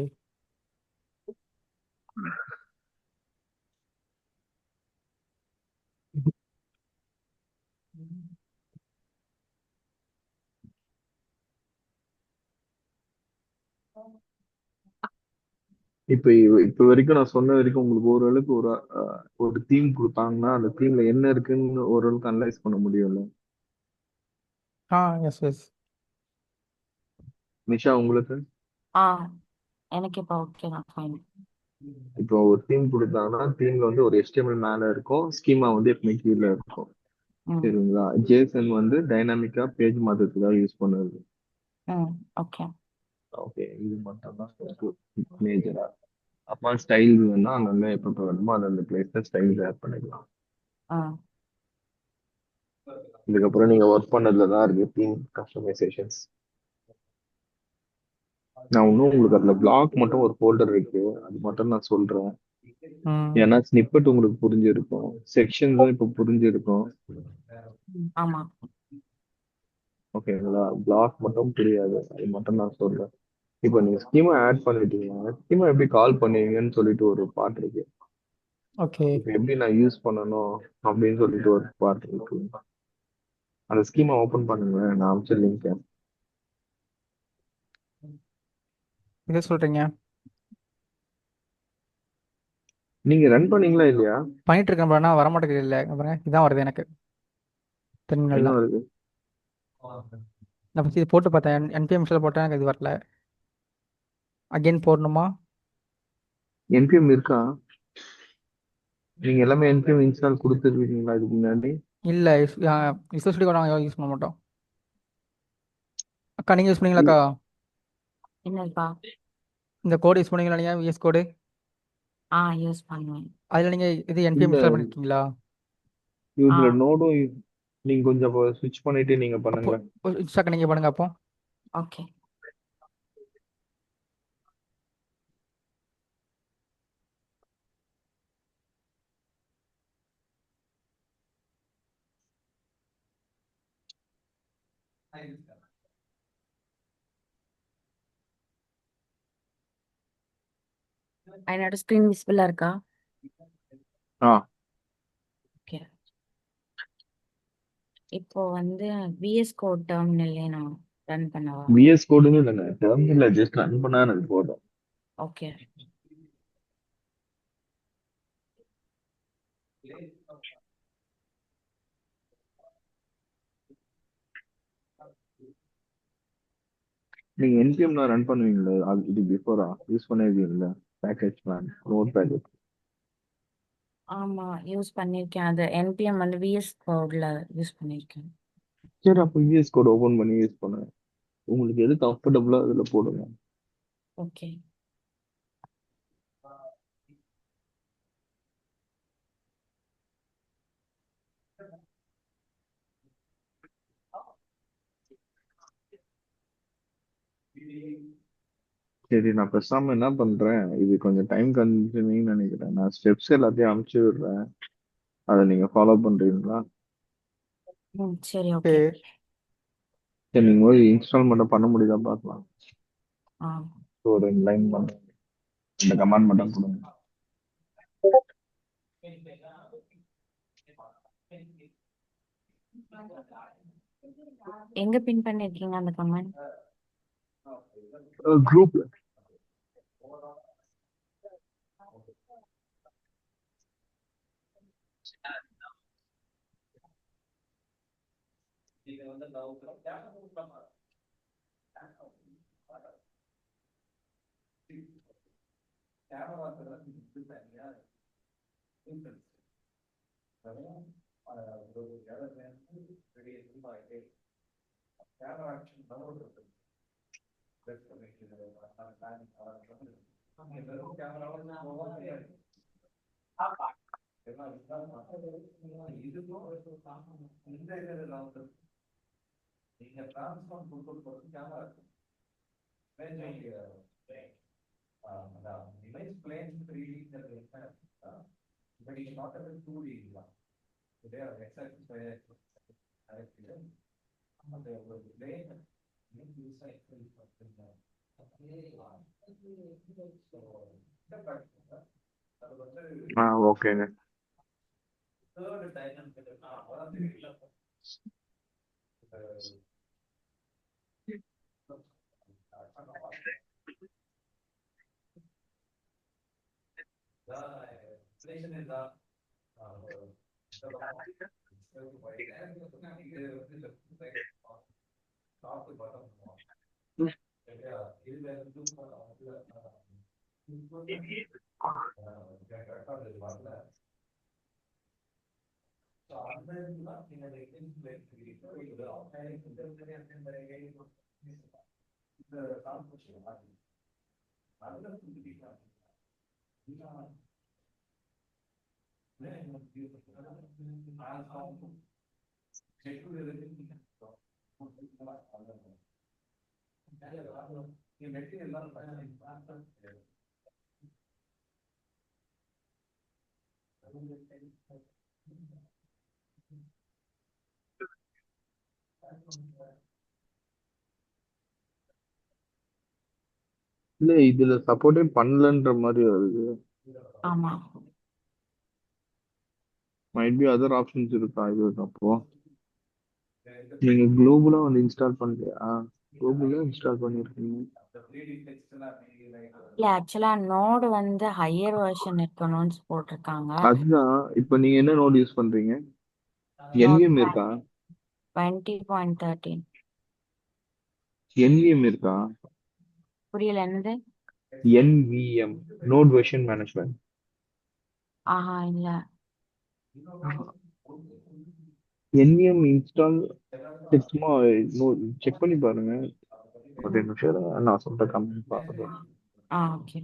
இப்போ இப்போ வரைக்கும் நான் சொன்ன வரைக்கும் உங்களுக்கு ஓரளவுக்கு ஒரு தீம் கொடுத்தாங்கன்னா அந்த தீம்ல என்ன இருக்குன்னு ஓரளவுக்கு அனலைஸ் பண்ண முடியும்ல? S S. நிஷா, உங்களுக்கு? ஆ எனக்கு இப்போ ஓகே தான், ஃபைன். இப்போ ஒரு தீம் கொடுத்தாங்கன்னா தீம்ல வந்து ஒரு HTML மேல இருக்கும், ஸ்கீமா வந்து எப்பவுமே கீழே இருக்கும். ம் சரிங்களா? ஜேசன் வந்து டைனாமிக்கா பேஜ் மாத்தத்துக்காக யூஸ் பண்ணுறது. ம் ஓகே. ஓகே, இது மட்டும் தான் மேஜரா. அப்பா ஸ்டைல் வேணா அங்கங்க எப்போ வேணுமோ அந்த பிளேஸ்ல ஸ்டைல் ஆட் பண்ணிக்கலாம். ஆ இதுக்கப்புறம் நீங்க ஒர்க் பண்ணதுல தான் இருக்கு தீம் கஸ்டமைசேஷன்ஸ். நான் இன்னும் உங்களுக்கு அதுல பிளாக் மட்டும் ஒரு ஃபோல்டர் இருக்கு, அது மட்டும் நான் சொல்றேன். ஏன்னா ஸ்னிப்பெட் உங்களுக்கு புரிஞ்சிருக்கும், செக்ஷன்ஸும் இப்போ புரிஞ்சிருக்கும். ஆமா. ஓகேங்களா? பிளாக் மட்டும் புரியாது, அது மட்டும் நான் சொல்றேன். இப்போ நீங்க ஸ்கீமா ஆட் பண்ணிட்டீங்க, ஸ்கீமா எப்படி கால் பண்ணுவீங்கன்னு சொல்லிட்டு ஒரு பார்ட் இருக்கு. ஓகே. இப்போ எப்படி நான் யூஸ் பண்ணணும் அப்படின்னு சொல்லிட்டு ஒரு பார்ட் இருக்கு. அந்த ஸ்கீமா ஓபன் பண்ணுங்க, நான் அமைச்ச லிங்க். இதை சொல்கிறீங்க? நீங்க ரன் பண்ணீங்களா இல்லையா? பண்ணிட்டு இருக்கேன் பாருண்ணா, வர மாட்டேங்குது. இல்லை பாருங்க, இதான் வருது எனக்கு என்ன டெர்மினலில். வருது? நான் ஃபஸ்ட் இது போட்டு பார்த்தேன், என்பிஎம் இன்ஸ்டால் போட்டேன், எனக்கு இது வரல. அகைன் போடணுமா? என்பிஎம் இருக்கா? நீங்க எல்லாமே என்பிஎம் இன்ஸ்டால் கொடுத்துருக்கீங்களா இதுக்கு முன்னாடி? இல்லை, விசுவல் ஸ்டுடியோ நாங்கள் யூஸ் பண்ண மாட்டோம். அக்கா, நீங்கள் யூஸ் பண்ணீங்களாக்கா? என்னப்பா? இந்த கோடு யூஸ் பண்ணீங்களா நீங்கள், விஎஸ் கோடு? யூஸ் பண்ணுவேன். அதில் நீங்கள் இது என்பிஎம் இந்த இன்ஸ்டால் பண்ணியிருக்கீங்களா? ஆ இதுல நோடும் நீங்க கொஞ்சம் ஸ்விட்ச் பண்ணிட்டு நீங்க அப்போ பண்ணுங்களேன். இன்ஸ்டாக்க நீங்கள் பண்ணுங்க அப்போ. ஓகே. என்னோட ஸ்க்ரீன் விசிபிளா இருக்கா? ஆ ஓகே. இப்போ வந்து விஎஸ் கோட் டெர்மினல்லே நான் ரன் பண்ணவா? விஎஸ் கோடுன்னு இல்லைங்க, டெர்மினல்ல ஜஸ்ட் ரன் பண்ணா எனக்கு போதும். ஓகே. நீங்க என்பிஎம்ல ரன் பண்ணுவீங்களா? அது இது பிஃபோரா யூஸ் பண்ணிருக்கீங்களா? Package plan note package. ஆமா, யூஸ் பண்ணியிருக்கேன். அது என்பிஎம் வந்து விஎஸ் கோட்ல யூஸ் பண்ணியிருக்கேன். சரி, அப்போ விஎஸ் கோட் ஓபன் பண்ணி யூஸ் பண்ணுங்க. உங்களுக்கு எது கம்ஃபர்டபுளோ அதுல போடுங்க. ஓகே. சரி, நான் பேசாம என்ன பண்றேன், இது கொஞ்சம் டைம் கன்சூமிங் நினைக்கிறேன். நான் ஸ்டெப்ஸ் எல்லாத்தையும் அனுப்பிச்சு விடுறேன், அதை நீங்க ஃபாலோ பண்றீங்களா? சரி, ஓகே. சரி. சரி, நீங்க ஒரு இன்ஸ்டால் மட்டும் பண்ண முடியுதா பார்க்கலாம். ஆ ஒரு 2 லைன் பண்ணுங்க, இந்த கமாண்ட் மட்டும் கொடுங்க. எங்க பின் பண்ணிருக்கீங்க அந்த கமெண்ட்? குரூப்ல. ஓகேங்க. இல்ல, இதுல சப்போர்ட்டே பண்ணலன்ற மாதிரி வருது. ஆமா. மைட் பி அதர் ஆப்ஷன்ஸ் இருக்கா இது? அப்போ நீங்க குளோபலா வந்து இன்ஸ்டால் பண்ணலையா? குளோபலா இன்ஸ்டால் பண்ணிருக்கீங்க. இல்ல, ஆக்சுவலா நோடு வந்து ஹையர் வெர்ஷன் இருக்கணும்னு போட்டிருக்காங்க. அதுதான், இப்ப நீங்க என்ன நோட் யூஸ் பண்றீங்க? நோட் என்விஎம் இருக்கா? 20.13. என்விஎம் இருக்கா? புரியல, என்னது? NVM, node version management. ஆஹா, இல்ல. என்விஎம் இன்ஸ்டால் சும்மா செக் பண்ணி பாருங்க. ஒரு நிமிஷம் இருங்க, நான் சொல்ற கமெண்ட் பாருங்க. ஓகே.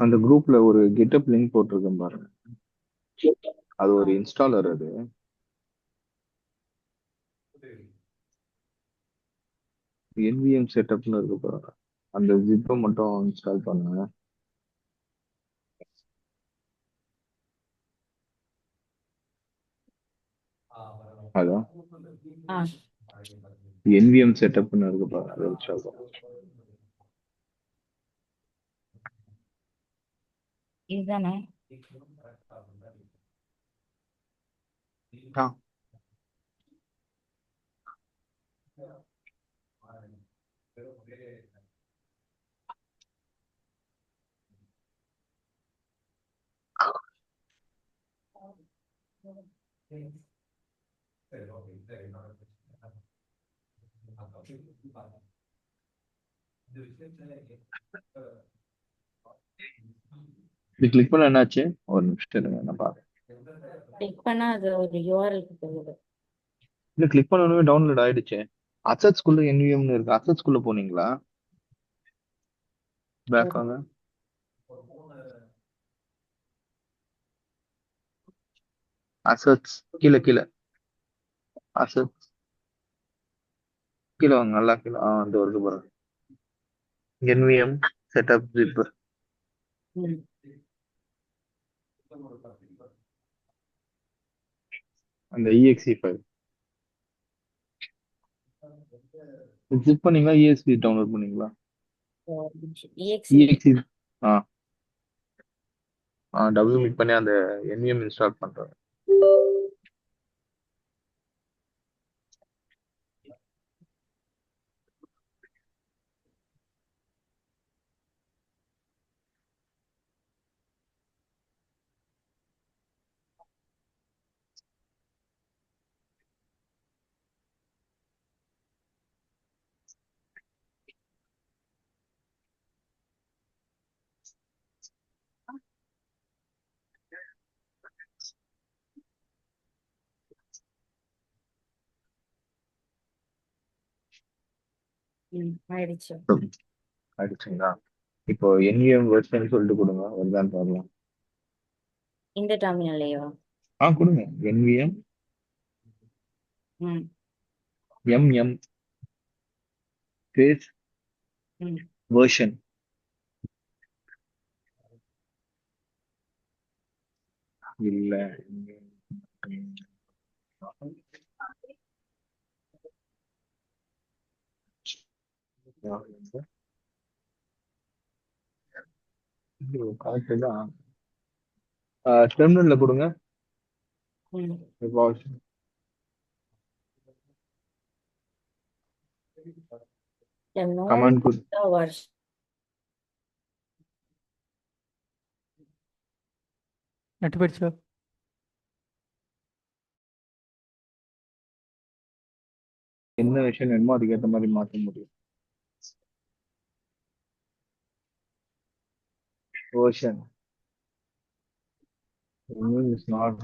அந்த குரூப்ல ஒரு GitHub லிங்க் போட்டிருக்கேன் பாருங்க. அது ஒரு இன்ஸ்டாலர். அது NVM செட்டப்னு இருக்கு பாருங்க. அந்த ஜிப்பை மட்டும் இன்ஸ்டால் பண்ணுங்க. அதான் ஆ NVM செட்டப்னு இருக்கு பாருங்க. அதை இன்ஸ்டால் பண்ணுங்க. இதுதானே ஆ இது கிளிக் பண்ண என்னாச்சு? ஒரு நிமிஷம் இருங்க, நான் பாருங்க. கிளிக் பண்ணா அது ஒரு யூஆர்எல்க்கு போகுது. இல்ல, கிளிக் பண்ணணுமே டவுன்லோட் ஆயிடுச்சு. அசட்ஸ் குள்ள NVMனு இருக்கு. அசட்ஸ் குள்ள போனீங்களா? பேக் வாங்க. அசட்ஸ் கீழே கீழே அசட்ஸ் கீழே வாங்க, நல்லா கீழே. அந்த வருது பாருங்க. NVM setup zip. ம் அந்த exe ஃபைல் ஜிப் பண்ணீங்களா? EXE டவுன்லோட் பண்ணீங்களா? EXE exe ஆ டபுள் கிளிக் பண்ணி அந்த NVM இன்ஸ்டால் பண்றேன். ஆயிடுச்சு. ஆயிடுச்சுங்களா? இப்போ NVM வெர்ஷன் சொல்லிட்டு கொடுங்க, வருதான்னு பார்க்கலாம். இந்த டெர்மினல்லையோ? கொடுங்க. NVM ம் MM ஸ்பேஸ் ம் வெர்ஷன். இல்ல, கரெக்ட் தான். டெர்மினல்ல கொடுங்க. ம் இப்போ கமாண்ட் வருஷம் நெட்டு போயிடுச்சோ? என்ன விஷயம் வேணுமோ அதுக்கேற்ற மாதிரி மாற்ற முடியும். Version is not